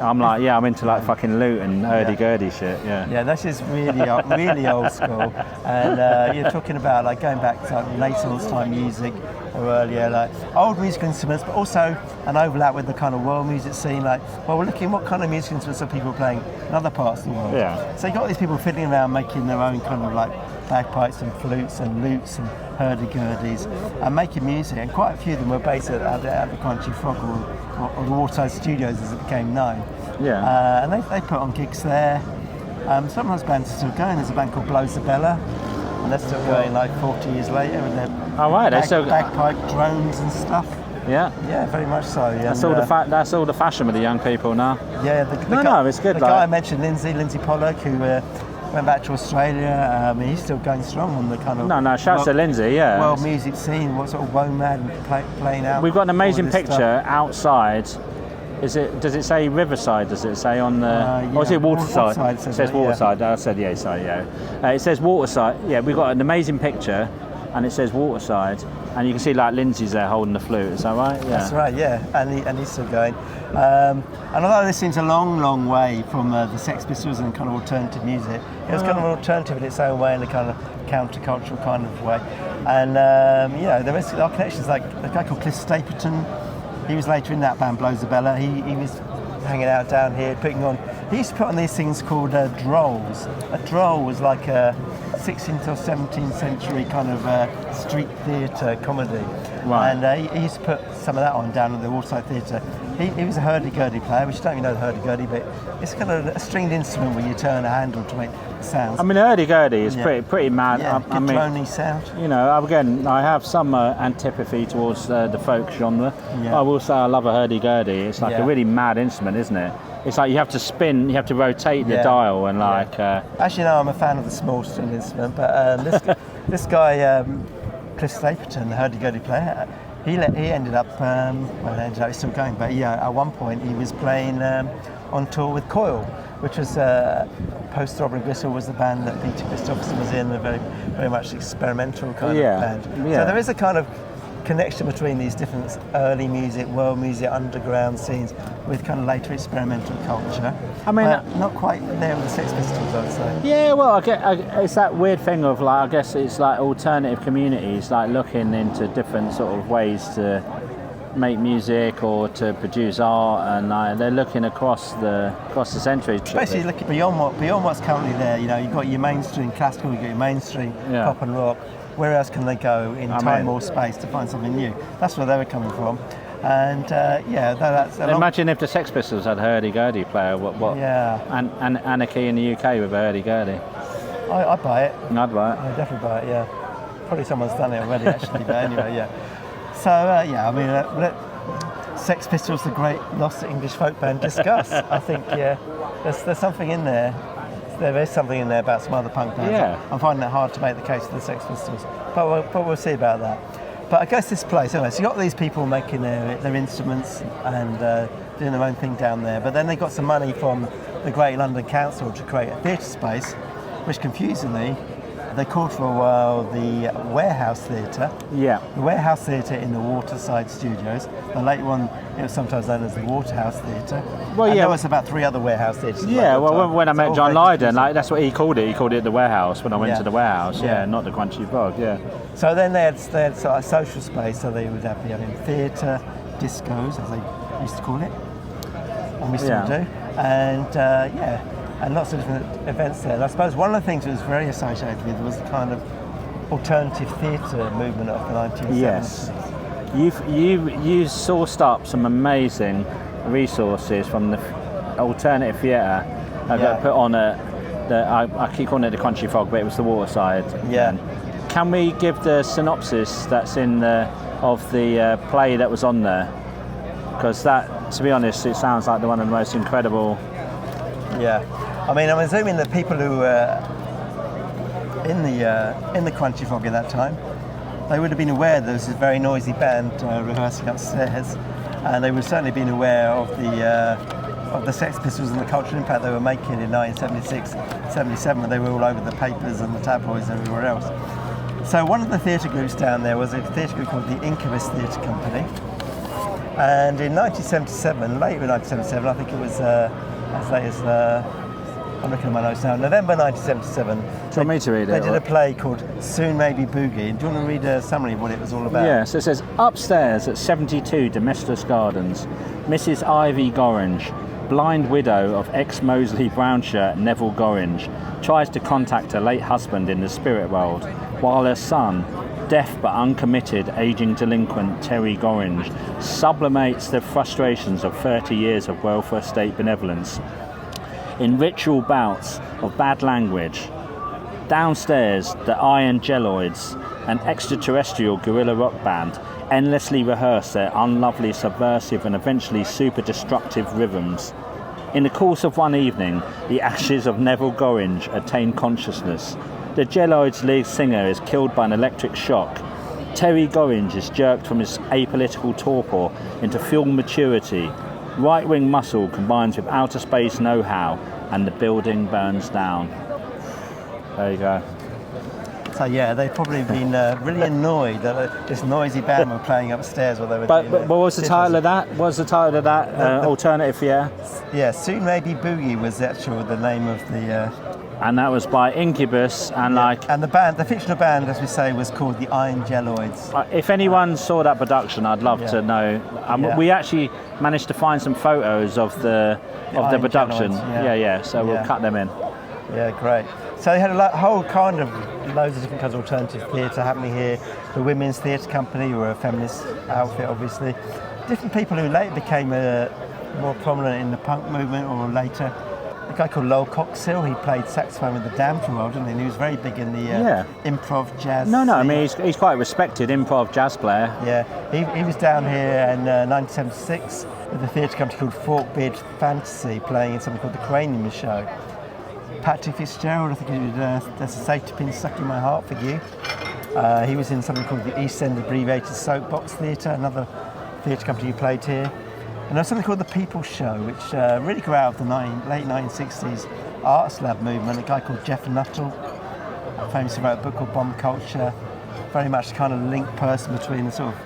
I'm like, I'm into like fucking lute and hurdy-gurdy shit. Yeah, this is really old school, and you're talking about like going back to like Renaissance time music or earlier, like old musical instruments, but also an overlap with the kind of world music scene. Like, well, we're looking what kind of musical instruments are people playing in other parts of the world. Yeah. So you got these people fiddling around making their own kind of like bagpipes and flutes and lutes and hurdy-gurdies and making music, and quite a few of them were based at the Crunchy Frog or the Waterside Studios as it became known. Yeah. And they put on gigs there. Sometimes bands are still going. There's a band called Blowzabella, and they're still going like 40 years later with their bagpipe drones and stuff. Yeah. Yeah, very much so. Yeah. That's all the fashion with the young people now. Yeah. It's good. The guy I mentioned, Linsey Pollak, who went back to Australia. He's still going strong on the kind of shouts to Linsey. Yeah. World music scene. What sort of WOMAD and playing out. We've got an amazing picture outside. Does it say Riverside? Does it say on the? Or is it Waterside? It says Waterside. I said it says Waterside. Yeah, we've got an amazing picture, and it says Waterside, and you can see like Lindsay's there holding the flute. Is that right? Yeah. That's right. Yeah, and he's still going. And although this seems a long way from the Sex Pistols and kind of alternative music, it was kind of alternative in its own way, in a kind of countercultural kind of way. And there was our connections, like a guy called Cliff Stapleton. He was later in that band Blowzabella. He was hanging out down here, putting on. He used to put on these things called drolls. A droll was like 16th or 17th century kind of street theatre comedy. Right. And he used to put some of that on down at the Waterside Theatre. He was a hurdy-gurdy player, which I don't even know the hurdy-gurdy, but it's kind of a stringed instrument where you turn a handle to make sounds. I mean, hurdy-gurdy is pretty mad. Yeah, I mean, drony sound. You know, again, I have some antipathy towards the folk genre. Yeah. I will say I love a hurdy-gurdy. It's like a really mad instrument, isn't it? It's like you have to spin, you have to rotate the dial, and like. Actually, no, I'm a fan of the small string instrument, but this guy, Cliff Stapleton, the hurdy-gurdy player, he ended up, he's still going, but at one point he was playing on tour with Coil, which was post Throbbing Gristle was the band that Peter Christopherson was in, a very, very much experimental kind of band. Yeah. So there is a kind of connection between these different early music, world music, underground scenes with kind of later experimental culture. I mean, not quite there with the Sex Pistols, I'd say. Yeah, well, it's that weird thing of like, I guess it's like alternative communities, like looking into different sort of ways to make music or to produce art, and they're looking across the centuries. Basically, looking beyond what's currently there. You know, you've got your mainstream classical, you've got your mainstream pop and rock. Where else can they go in time or space to find something new? That's where they were coming from. And that's imagine if the Sex Pistols had a hurdy-gurdy player. And anarchy in the UK with a hurdy-gurdy. I'd buy it. I'd buy it. I'd definitely buy it. Yeah, probably someone's done it already actually. But anyway, So I mean, let Sex Pistols, the great lost English folk band, discuss. I think there's something in there. There is something in there about some other punk bands. Yeah. I'm finding it hard to make the case for the Sex Pistols, but we'll see about that. But I guess this place, anyway, so you've got these people making their instruments and doing their own thing down there, but then they got some money from the Great London Council to create a theatre space, which confusingly, they called for a while the Warehouse Theatre. Yeah. The Warehouse Theatre in the Waterside Studios. The later one, it was sometimes known as the Waterhouse Theatre. Well, and there was about 3 other warehouse theatres. Yeah, well, when I met John Lydon, like that's what he called it. He called it the Warehouse when I went to the Warehouse. Yeah, not the Crunchy Frog. Yeah. So then they had sort of a social space. So they would have theatre, discos, as they used to call it, and we still do. And and lots of different events there. And I suppose one of the things it was very associated with was the kind of alternative theatre movement of the 1970s. Yes. You sourced up some amazing resources from the alternative theatre that got put on I keep calling it the Country Frog, but it was the Waterside. Yeah. Can we give the synopsis that's in of the play that was on there? Because that, to be honest, it sounds like one of the most incredible. Yeah. I mean, I'm assuming that people who were in the Crunchy Frog at that time, they would have been aware there was a very noisy band rehearsing upstairs, and they would have certainly been aware of the Sex Pistols and the cultural impact they were making in 1976, 77, when they were all over the papers and the tabloids and everywhere else. So one of the theatre groups down there was a theatre group called the Incubus Theatre Company, and in 1977, later in 1977, I think it was as late as I'm looking at my notes now. November 1977. Do you want me to read it? They did a play called Soon Maybe Boogie. Do you want to read a summary of what it was all about? Yeah, so it says, upstairs at 72 Domestos Gardens, Mrs. Ivy Gorringe, blind widow of ex-Moseley Brownshirt Neville Gorringe, tries to contact her late husband in the spirit world, while her son, deaf but uncommitted ageing delinquent Terry Gorringe, sublimates the frustrations of 30 years of welfare state benevolence in ritual bouts of bad language. Downstairs, the Iron Jelloids, an extraterrestrial guerrilla rock band, endlessly rehearse their unlovely, subversive and eventually super destructive rhythms. In the course of one evening, the ashes of Neville Gorringe attain consciousness. The Jelloids' lead singer is killed by an electric shock. Terry Gorringe is jerked from his apolitical torpor into full maturity. Right-wing muscle combines with outer space know-how, and the building burns down. There you go. So they've probably been really annoyed that this noisy band were playing upstairs while they were doing it. But what was the title of that? What was the title of that alternative? Yeah, Soon Maybe Boogie was the name of the. And that was by Incubus, and and the fictional band, as we say, was called the Iron Jelloids. If anyone saw that production, I'd love to know. We actually managed to find some photos of the production. So we'll cut them in. Yeah, great. So they had a whole kind of loads of different kinds of alternative theatre happening here. The Women's Theatre Company were a feminist outfit, obviously. Different people who later became more prominent in the punk movement or later. A guy called Coxhill, he played saxophone with the Damned for a while, didn't he? And he was very big in the improv jazz. No, I mean, he's quite a respected improv jazz player. Yeah, he was down here in 1976 with a theatre company called Forkbeard Fantasy, playing in something called the Cranium Show. Patrick Fitzgerald, I think he did There's a Safety Pin Stuck in My Heart for You. He was in something called the Eastenders Abbreviated Soapbox Theatre, another theatre company who played here. And there's something called the People's Show, which really grew out of the late 1960s arts lab movement. A guy called Jeff Nuttall, famously wrote a book called Bomb Culture, very much the kind of link person between the sort of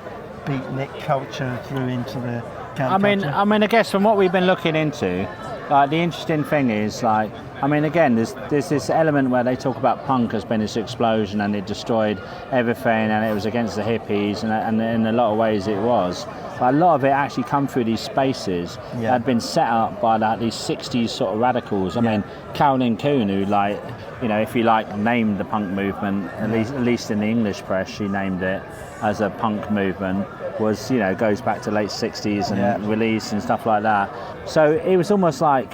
beatnik culture through into the counterculture. I mean, I guess from what we've been looking into, like the interesting thing is, like, I mean, again, there's this element where they talk about punk as being this explosion and it destroyed everything and it was against the hippies, and in a lot of ways it was. But a lot of it actually come through these spaces that had been set up by like these 60s sort of radicals. I mean, Carolyn Coon, who, like, you know, if you like, named the punk movement, at least in the English press, she named it as a punk movement, was, you know, goes back to late 60s and release and stuff like that. So it was almost like,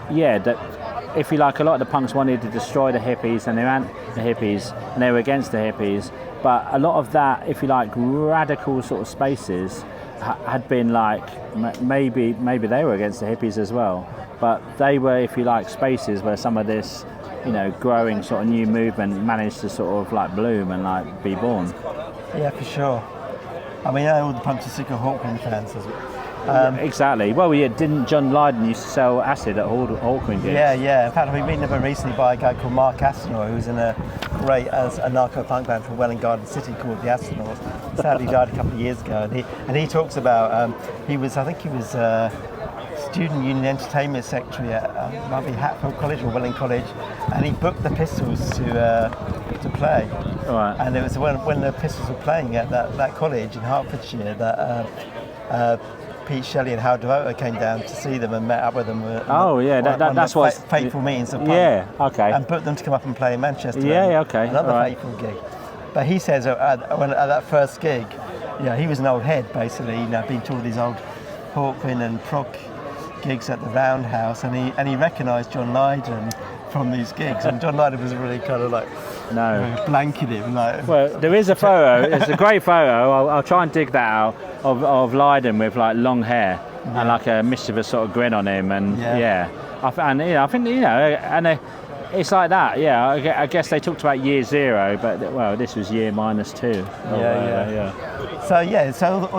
that if you like, a lot of the punks wanted to destroy the hippies and they were the hippies and they were against the hippies, but a lot of that, if you like, radical sort of spaces had been like, maybe they were against the hippies as well, but they were, if you like, spaces where some of this, you know, growing sort of new movement managed to sort of like bloom and like be born. Yeah, for sure. I mean, all the punks are sick of Hawkwind fans as well. Exactly. Well, didn't John Lydon used to sell acid at Hawkwind gigs? Yeah. In fact, I've been meeting him recently by a guy called Mark Astronaut, who's in a great anarcho-punk band from Welwyn Garden City called the Astronauts. Sadly died a couple of years ago, and he talks about he was student union entertainment secretary at might be Hatfield College or Welwyn College, and he booked the Pistols to play. Right. And it was when the Pistols were playing at that college in Hertfordshire that Pete Shelley and Howard Devoto came down to see them and met up with them. That's what fateful meetings of punk. Yeah, okay. And booked them to come up and play in Manchester. Okay. Another fateful gig. But he says at that first gig, he was an old head basically. Been to all these old Hawkwind and prog gigs at the Roundhouse, and he recognised John Lydon from these gigs, and John Lydon was really kind of like blanketed him. Like, well, there is a photo. It's a great photo. I'll try and dig that out of Lydon with like long hair and like a mischievous sort of grin on him, and I think it's like that. I guess they talked about year zero, but this was year -2. So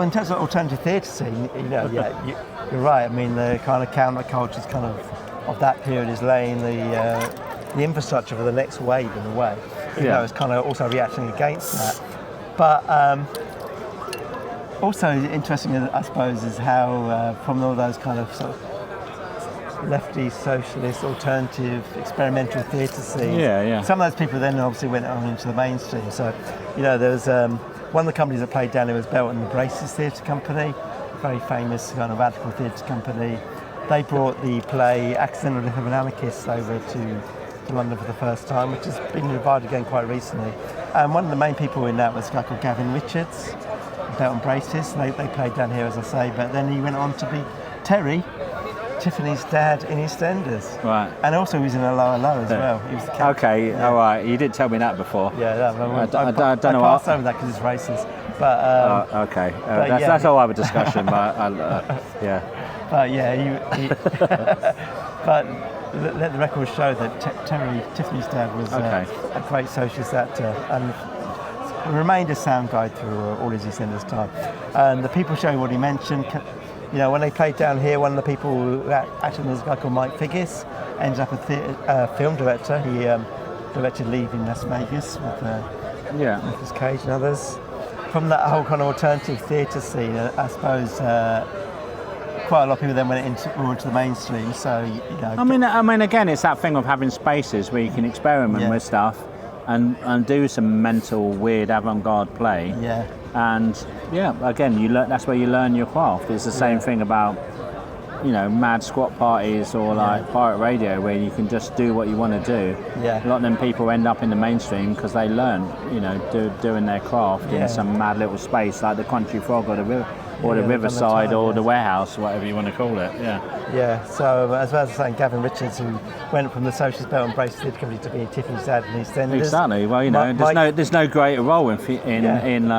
in terms of alternative theatre scene, you're right. I mean, the kind of countercultures kind of that period is laying the infrastructure for the next wave in a way. It's kind of also reacting against that. But also interesting, I suppose, is how from all those kind of sort of lefty, socialist, alternative, experimental theatre scenes, some of those people then obviously went on into the mainstream. So, there was one of the companies that played down there was Belton and Braces Theatre Company, very famous kind of radical theatre company. They brought the play Accidental Death of an Anarchist over to London for the first time, which has been revived again quite recently. And one of the main people in that was a guy called Gavin Richards, Belton Braces. They played down here, as I say, but then he went on to be Terry, Tiffany's dad in Eastenders. Right. And also he was in a Lower Low as well. He was the okay, all right. You didn't tell me that before. Yeah, I don't know. I passed over that because it's racist. But okay. That's all other discussion. But But but let the record show that Tiffany's dad was a great socialist actor and remained a sound guide through all his Eastenders time. And the people showing what he mentioned, when they played down here, one of the people who acted was a guy called Mike Figgis, ended up a film director. He directed Leaving Las Vegas with Nicolas Cage and others. From that whole kind of alternative theatre scene, I suppose quite a lot of people then went into the mainstream. So I mean, again, it's that thing of having spaces where you can experiment with stuff and do some mental, weird, avant-garde play. Yeah. And again, you learn. That's where you learn your craft. It's the same thing about mad squat parties or like pirate radio where you can just do what you want to do. Yeah. A lot of them people end up in the mainstream because they learn, doing their craft in some mad little space like the Country Frog or the Riverside or the Warehouse, whatever you want to call it. Yeah. So as well as saying, Gavin Richards, who went from the socialist belt and embraced the company to being Tiffany's dad and Eastenders. Exactly. Well, there's no greater role in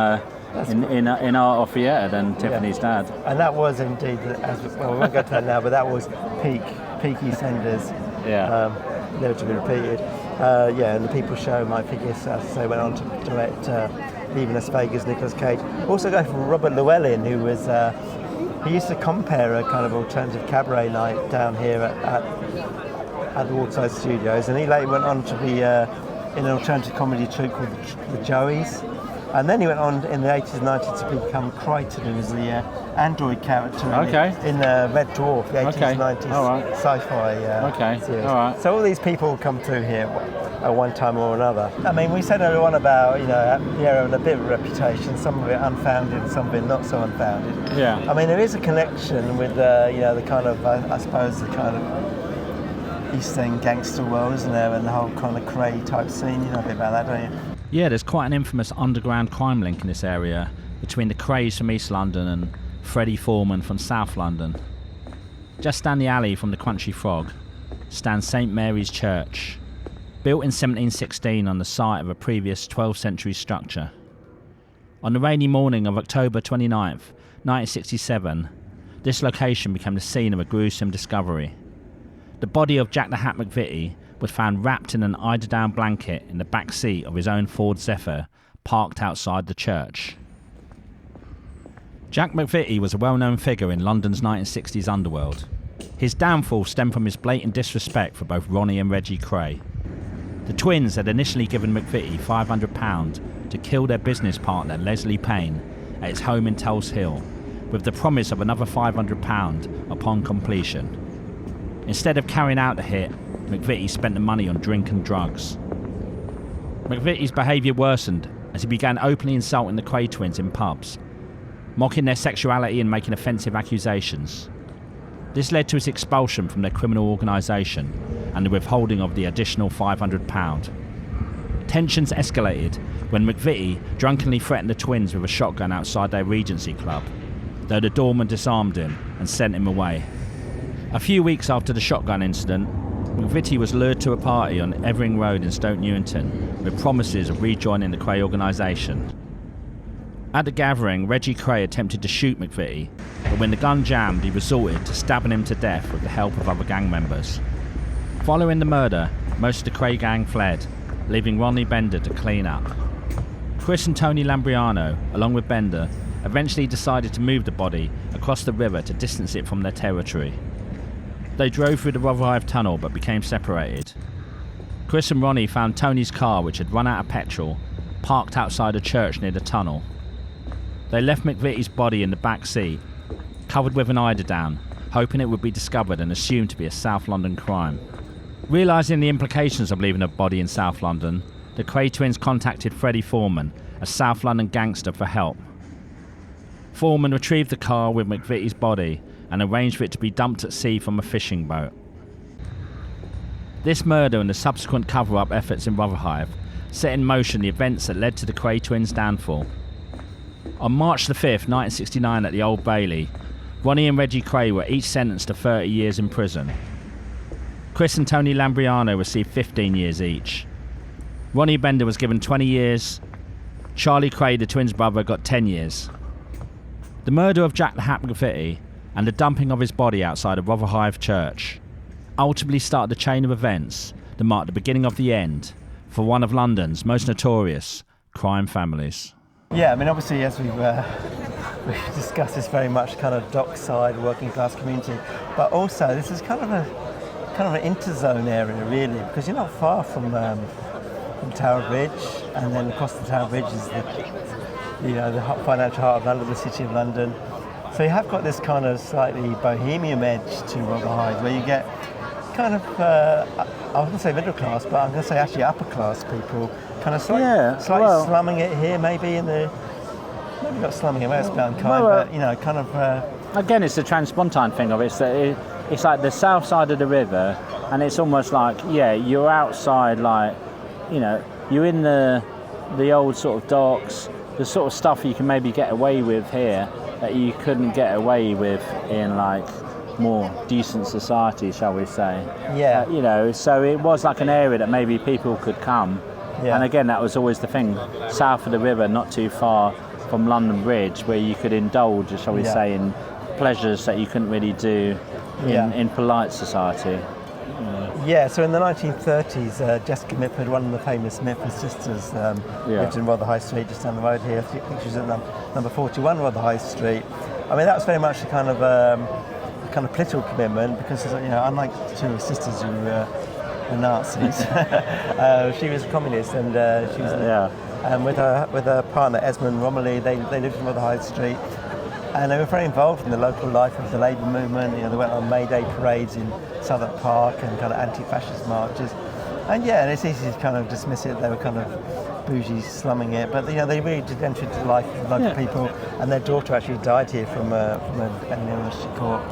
art or theatre than Tiffany's dad. And that was indeed, we won't go to that now, but that was peak Eastenders. Yeah. Never to be repeated. And the People Show, my figures, as I say, went on to direct Leaving Las Vegas, Nicolas Cage. Also go for Robert Llewellyn, who was, he used to compare a kind of alternative cabaret night down here at the Waterside Studios, and he later went on to be in an alternative comedy troupe called the Joeys. And then he went on in the 80s and 90s to become Crichton, who was the android character in Red Dwarf, the 80s and 90s sci-fi series. All right. So all these people come through here at one time or another. I mean, we said earlier on about, the area with a bit of a reputation, some of it unfounded, some of it not so unfounded. Yeah. I mean, there is a connection with, the kind of, I suppose, the kind of East End gangster world, isn't there, and the whole kind of cray type scene. You know a bit about that, don't you? Yeah, there's quite an infamous underground crime link in this area between the Crays from East London and Freddie Foreman from South London. Just down the alley from the Country Frog stands St Mary's Church, built in 1716 on the site of a previous 12th century structure. On the rainy morning of October 29th, 1967, this location became the scene of a gruesome discovery. The body of Jack the Hat McVitie was found wrapped in an eiderdown blanket in the back seat of his own Ford Zephyr, parked outside the church. Jack McVitie was a well-known figure in London's 1960s underworld. His downfall stemmed from his blatant disrespect for both Ronnie and Reggie Cray. The twins had initially given McVitie £500 to kill their business partner Leslie Payne at his home in Tulse Hill, with the promise of another £500 upon completion. Instead of carrying out the hit, McVitie spent the money on drink and drugs. McVitie's behaviour worsened as he began openly insulting the Cray twins in pubs, mocking their sexuality and making offensive accusations. This led to his expulsion from their criminal organisation and the withholding of the additional £500. Tensions escalated when McVitie drunkenly threatened the twins with a shotgun outside their Regency club, though the doorman disarmed him and sent him away. A few weeks after the shotgun incident, McVitie was lured to a party on Evering Road in Stoke Newington with promises of rejoining the Cray organisation. At the gathering, Reggie Cray attempted to shoot McVitie, but when the gun jammed, he resorted to stabbing him to death with the help of other gang members. Following the murder, most of the Cray gang fled, leaving Ronnie Bender to clean up. Chris and Tony Lambriano, along with Bender, eventually decided to move the body across the river to distance it from their territory. They drove through the Rotherhithe tunnel but became separated. Chris and Ronnie found Tony's car, which had run out of petrol, parked outside a church near the tunnel. They left McVitie's body in the back seat, covered with an eiderdown, hoping it would be discovered and assumed to be a South London crime. Realising the implications of leaving a body in South London, the Cray twins contacted Freddie Foreman, a South London gangster, for help. Foreman retrieved the car with McVitie's body and arranged for it to be dumped at sea from a fishing boat. This murder and the subsequent cover-up efforts in Rotherhithe set in motion the events that led to the Cray twins' downfall. On March the 5th, 1969 at the Old Bailey, Ronnie and Reggie Cray were each sentenced to 30 years in prison. Chris and Tony Lambriano received 15 years each. Ronnie Bender was given 20 years. Charlie Cray, the twins' brother, got 10 years. The murder of Jack the Hat McVitie and the dumping of his body outside of Rotherhithe Church ultimately started a chain of events that marked the beginning of the end for one of London's most notorious crime families. Yeah, I mean, obviously, as we've discussed, this very much kind of dockside working class community, but also this is kind of an interzone area, really, because you're not far from Tower Bridge, and then across the Tower Bridge is the financial heart of London, the City of London. So you have got this kind of slightly bohemian edge to Rotherhithe, where you get kind of, I was going to say middle class, but I'm going to say actually upper class people, kind of slightly slumming it here, maybe not slumming it, that's a bit unkind, but kind of again, it's the Transpontine thing of it. It's like the south side of the river, and it's almost like, yeah, you're outside, like, you know, you're in the old sort of docks, the sort of stuff you can maybe get away with here that you couldn't get away with in like more decent society, shall we say. Yeah. You know, so it was like an area that maybe people could come. Yeah. And again, that was always the thing, south of the river, not too far from London Bridge, where you could indulge, shall we say, in pleasures that you couldn't really do in polite society. Yeah, so in the 1930s, Jessica Mitford, one of the famous Mitford sisters, lived in Rotherhithe Street, just down the road here. I think she was at number 41 Rotherhithe Street. I mean, that was very much a kind of political commitment, because, you know, unlike the two sisters who were Nazis, she was a communist, and she was and with her partner Esmond Romilly, they lived in Rotherhithe Street. And they were very involved in the local life of the Labour movement. You know, they went on May Day parades in Southwark Park and kind of anti-fascist marches. And yeah, it's easy to kind of dismiss it. They were kind of bougie, slumming it, but you know, they really did enter into the life of local people. And their daughter actually died here from an illness she caught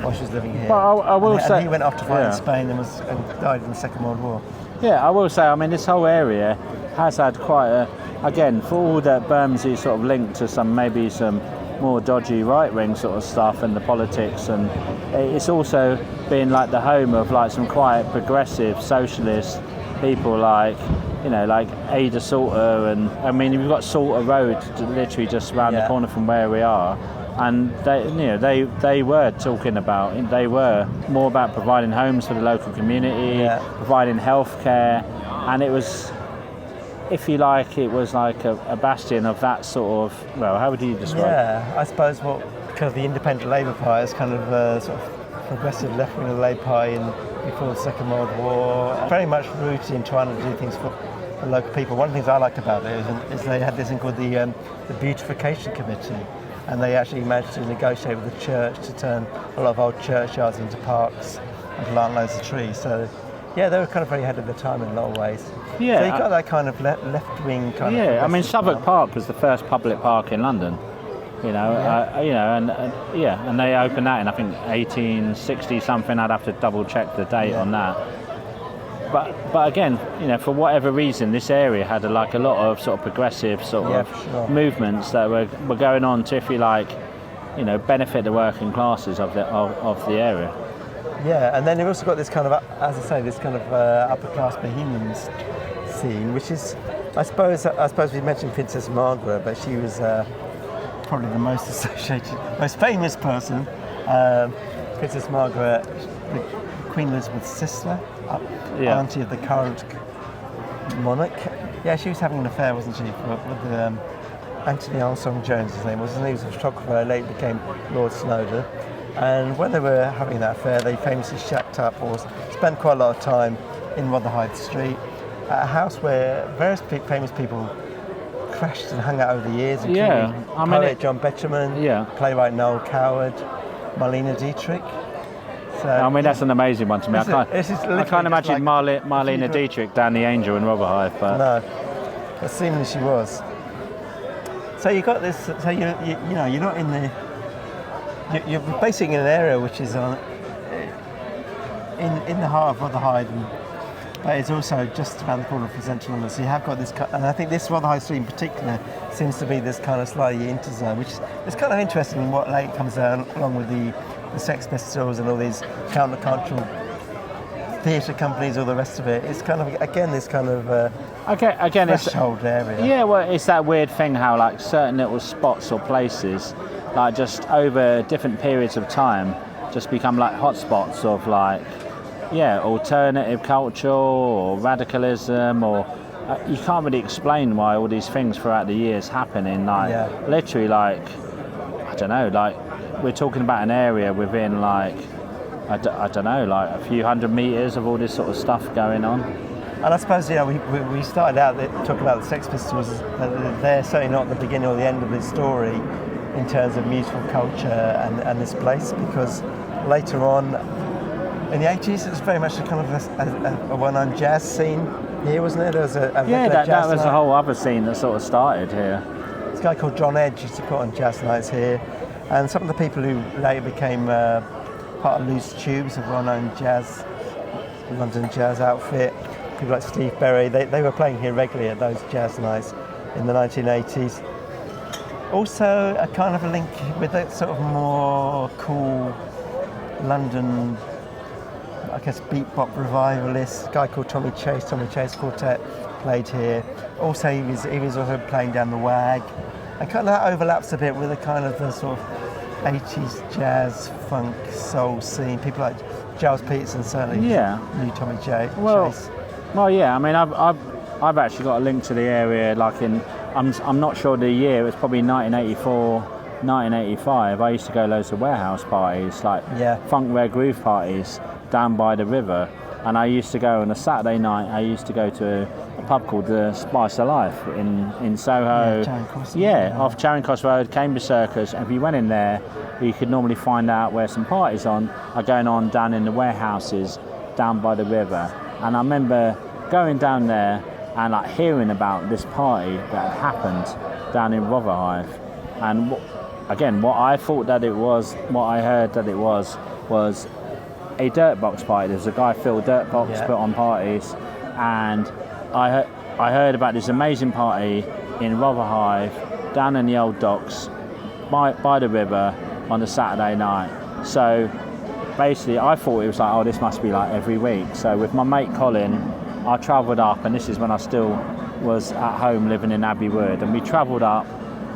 while she was living here. Well, I will say, and he went off to fight in Spain and died in the Second World War. Yeah, I will say, I mean, this whole area has had quite a, again, for all that Bermondsey sort of linked to some more dodgy right-wing sort of stuff and the politics, and it's also been like the home of like some quite progressive socialist people, like, you know, like Ada Salter, and I mean, we've got Salter Road literally just around the corner from where we are, and they were talking about, they were more about providing homes for the local community, providing healthcare, and it was, if you like, it was like a bastion of that sort of, well, how would you describe it? Yeah, I suppose because the Independent Labour Party is kind of sort of progressive left-wing of the Labour Party before the Second World War, very much rooted in trying to do things for local people. One of the things I liked about it is they had this thing called the Beautification Committee, and they actually managed to negotiate with the church to turn a lot of old churchyards into parks and plant loads of trees. So yeah, they were kind of very ahead of the time in a lot of ways. Yeah, so you got that kind of left-wing kind of. Yeah, I mean, Southwark Park was the first public park in London. You know, and they opened that in, I think, 1860 something. I'd have to double check the date on that. But again, you know, for whatever reason, this area had a lot of sort of progressive sort of movements that were going on to, if you like, you know, benefit the working classes of the area. Yeah, and then you've also got this kind of, as I say, this kind of upper class bohemians scene, which is, I suppose we mentioned Princess Margaret, but she was probably the most famous person. Princess Margaret, Queen Elizabeth's sister, auntie of the current monarch. Yeah, she was having an affair, wasn't she, with Anthony Armstrong Jones, his name was, and he was a photographer, later became Lord Snowdon. And when they were having that affair, they famously shacked up, or spent quite a lot of time in Rotherhithe Street, at a house where various famous people crashed and hung out over the years, including poet John Betjeman, playwright Noel Coward, Marlene Dietrich. So, I mean, that's an amazing one to me. I can't imagine like Marlene Dietrich down the Angel in Rotherhithe, but no, but seemingly she was. So you got this. So you know, you're not in the. You're basically in an area which is in the heart of Rotherhithe, but it's also just around the corner from Central London. So you have got this, and I think this Rotherhithe Street in particular seems to be this kind of slightly interzone, which is kind of interesting in what later comes along with the Sex Pistols and all these countercultural theatre companies, all the rest of it. It's kind of, again, this kind of threshold area. Yeah, well, it's that weird thing how like certain little spots or places, like just over different periods of time, just become like hotspots of like, alternative culture or radicalism, or you can't really explain why all these things throughout the years happening. Like literally, like I don't know, like we're talking about an area within like I don't know, like a few hundred meters of all this sort of stuff going on. And I suppose, you know, we started out talking about the Sex Pistols. They're certainly not the beginning or the end of this story in terms of musical culture and this place, because later on in the 80s it was very much a kind of a well-known jazz scene here, wasn't it? There was that was a whole other scene that sort of started here. This guy called John Edge used to put on jazz nights here. And some of the people who later became part of Loose Tubes, a well-known London jazz outfit, people like Steve Berry, they were playing here regularly at those jazz nights in the 1980s. Also a kind of a link with a sort of more cool London, I guess, beatbop revivalist, a guy called Tommy Chase Quartet played here. Also he was also playing down the WAG, and kind of that overlaps a bit with a kind of the sort of 80s jazz, funk, soul scene. People like Giles Peterson certainly knew Tommy Chase. Well, yeah. I mean, I've actually got a link to the area. Like I'm not sure the year. It was probably 1984, 1985. I used to go loads of warehouse parties, like funk rare groove parties down by the river. And I used to go on a Saturday night. I used to go to a pub called the Spice of Life in Soho. Off Charing Cross Road, Cambridge Circus. And if you went in there, you could normally find out where some parties are going on down in the warehouses down by the river. And I remember going down there and like hearing about this party that had happened down in Rotherhithe. And what I thought that it was, what I heard that it was a dirt box party. There was a guy Phil Dirtbox put on parties, and I heard about this amazing party in Rotherhithe down in the old docks by the river on a Saturday night. So basically I thought it was like, oh, this must be like every week. So with my mate Colin, I travelled up, and this is when I still was at home living in Abbey Wood, and we travelled up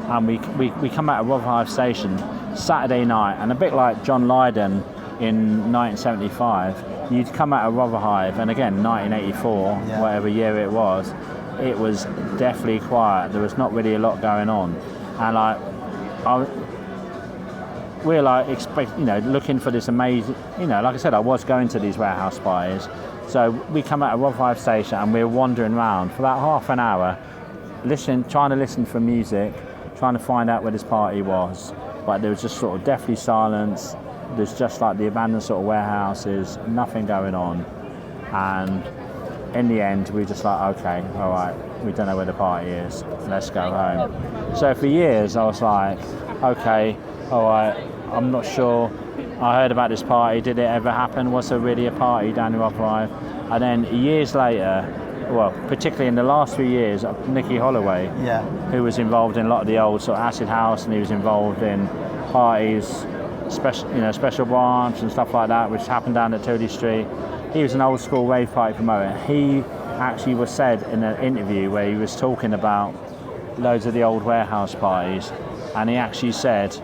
and we come out of Rotherhithe Station Saturday night, and a bit like John Lydon in 1975, you'd come out of Rotherhithe, and again 1984, whatever year it was definitely quiet. There was not really a lot going on, and like we're like looking for this amazing, like I said, I was going to these warehouse parties. So we come out of Rotherhithe Station and we're wandering around for about half an hour, trying to listen for music, trying to find out where this party was. But there was just sort of deathly silence. There's just like the abandoned sort of warehouses, nothing going on. And in the end, we were just like, okay, all right, we don't know where the party is, let's go home. So for years, I was like, okay, all right, I'm not sure. I heard about this party, did it ever happen? Was there really a party down in Rotherhithe? And then years later, well, particularly in the last 3 years, Nicky Holloway, who was involved in a lot of the old sort of acid house, and he was involved in parties, Special Branch and stuff like that, which happened down at Throbbing Street. He was an old school rave party promoter. He actually was said in an interview where he was talking about loads of the old warehouse parties, and he actually said,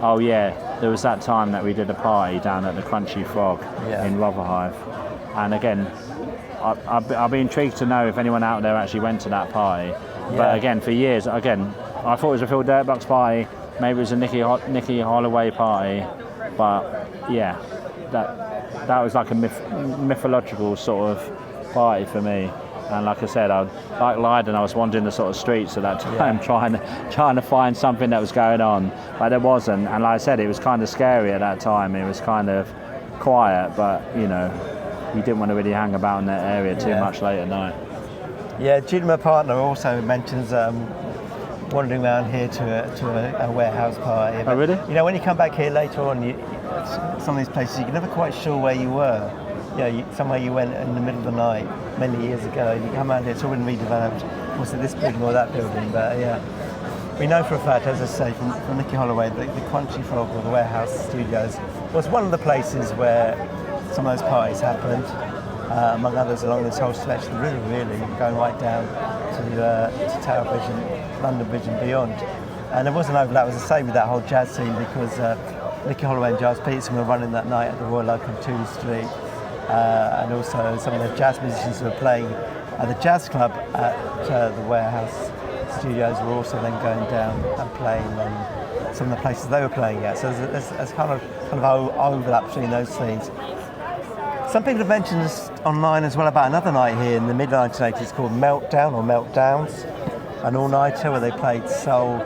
oh yeah, there was that time that we did a party down at the Crunchy Frog in Rotherhithe. And again, I'd be intrigued to know if anyone out there actually went to that party. But again, for years, I thought it was a Phil Dirtbox party, maybe it was a Nicky Holloway party, but yeah, that was like a mythological sort of party for me. And like I said, like Lydon, I was wandering the sort of streets at that time, trying to find something that was going on, but there wasn't. And like I said, it was kind of scary at that time. It was kind of quiet, but you didn't want to really hang about in that area too much late at night. Yeah, Judy, my partner, also mentions wandering around here to a warehouse party. Oh, really? When you come back here later on, some of these places, you're never quite sure where you were. Somewhere you went in the middle of the night many years ago, and you come around here, it's all been redeveloped. Was it this building or that building? But we know for a fact, as I say, from Nicky Holloway, the Crunchy Frog or the Warehouse Studios was one of the places where some of those parties happened, among others along this whole stretch of the river, really, going right down to Tower Bridge and London Bridge and beyond. And there was an overlap, as I say, with that whole jazz scene, because Nicky Holloway and Giles Peterson were running that night at the Royal Oak on Throbbing Street. And also some of the jazz musicians who were playing at the jazz club at the Warehouse Studios were also then going down and playing some of the places they were playing at. So there's kind of overlap between those scenes. Some people have mentioned this online as well about another night here in the mid-1980s called Meltdown or Meltdowns, an all-nighter where they played soul,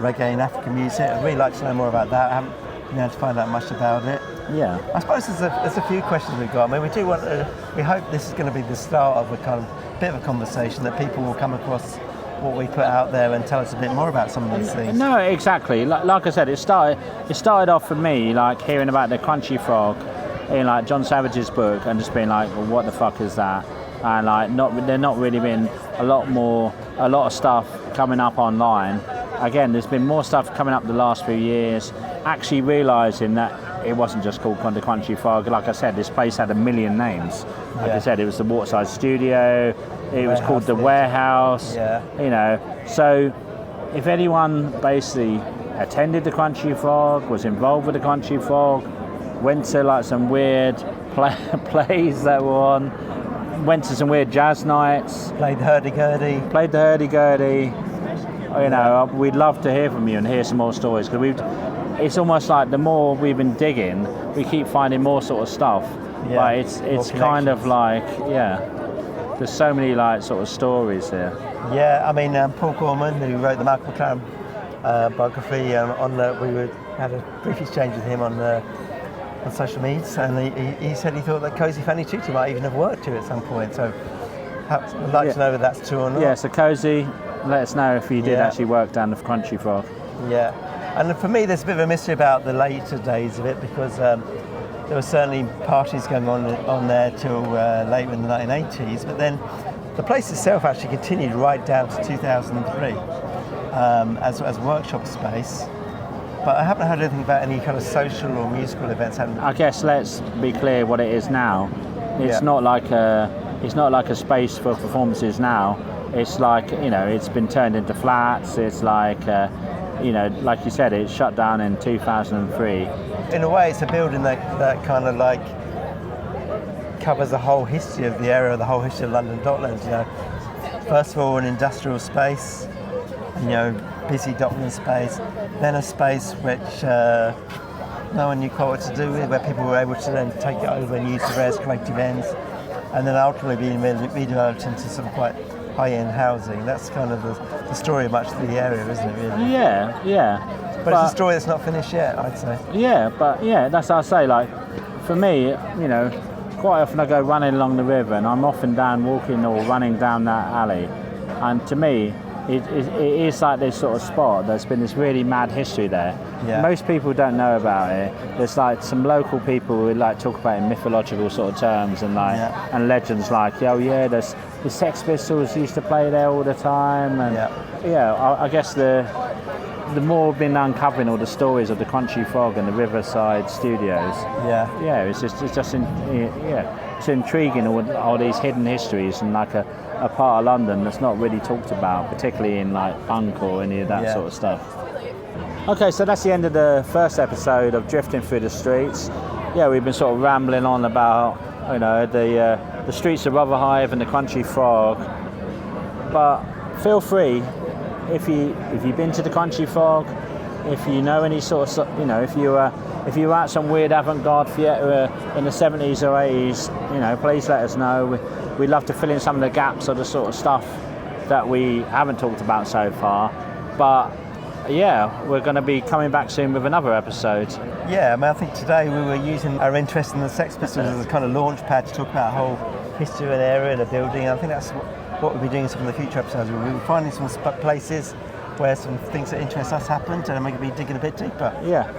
reggae and African music. I'd really like to know more about that. I haven't been able to find out much about it. Yeah. I suppose there's a few questions we've got. I mean, we hope this is going to be the start of a kind of bit of a conversation that people will come across what we put out there and tell us a bit more about some of these things. No, exactly. Like I said, it started off for me like hearing about the crunchy frog in like John Savage's book and just being like, well, what the fuck is that? And like there not really been a lot of stuff coming up online. Again, there's been more stuff coming up the last few years. Actually realising that it wasn't just called the Crunchy Frog. Like I said, this place had a million names. Like I said, it was the Waterside Studio. It was called the Warehouse. Yeah. You know, so if anyone basically attended the Crunchy Frog, was involved with the Crunchy Frog, went to like some weird plays that were on, went to some weird jazz nights, Played the hurdy-gurdy. You know, we'd love to hear from you and hear some more stories, because it's almost like the more we've been digging, we keep finding more sort of stuff. Yeah, but it's kind of like, there's so many like sort of stories here. Yeah, I mean, Paul Gorman, who wrote the Malcolm McLaren biography, we had a brief exchange with him on social media, and he said he thought that Cozy Fanny Tutti might even have worked here at some point. So perhaps I'd like to know whether that's true or not. Yeah, so Cozy, let us know if you did actually work down the Crunchy Frog. Yeah, and for me there's a bit of a mystery about the later days of it, because there were certainly parties going on there till late in the 1980s, but then the place itself actually continued right down to 2003 as workshop space. But I haven't heard anything about any kind of social or musical events happening. I guess let's be clear what it is now. It's not like a space for performances now. It's like, you know, it's been turned into flats. It's like, you know, like you said, it shut down in 2003. In a way, it's a building that kind of like covers the whole history of the area, the whole history of London Docklands. You know, first of all, an industrial space, you know, busy Docklands space, then a space which no one knew quite what to do with, where people were able to then take it over and use the various creative ends, and then ultimately being redeveloped into some quite high-end housing. That's kind of the story of much of the area, isn't it, really? Yeah. But it's a story that's not finished yet, I'd say. Yeah, but that's what I say. Like, for me, you know, quite often I go running along the river and I'm often walking or running down that alley, and to me, it is like this sort of spot that's been this really mad history there. Yeah. Most people don't know about it. There's like some local people who like talk about it in mythological sort of terms and like and legends like, the Sex Pistols used to play there all the time, and I guess the more we've been uncovering all the stories of the Crunchy Frog and the Riverside Studios, it's intriguing, all these hidden histories and like a part of London that's not really talked about, particularly in like punk or any of that sort of stuff. Okay, so that's the end of the first episode of Drifting Through the Streets. Yeah, we've been sort of rambling on about, you know, the streets of Rotherhithe and the Crunchy Frog. But feel free, if you've been to the Crunchy Frog, if you know any sort of, you know, if you were at some weird avant-garde theatre in the 70s or 80s, you know, please let us know. We'd love to fill in some of the gaps of the sort of stuff that we haven't talked about so far. But yeah, we're going to be coming back soon with another episode. Yeah, I mean, I think today we were using our interest in the Sex Pistols as a kind of launch pad to talk about a whole history of an area and a building. I think that's what we'll be doing in some of the future episodes. We'll be finding some places where some things that interest us happened, and we're going to be digging a bit deeper. Yeah.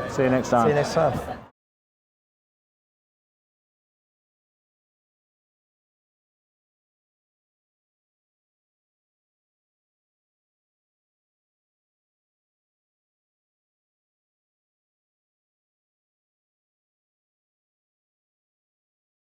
See you next time.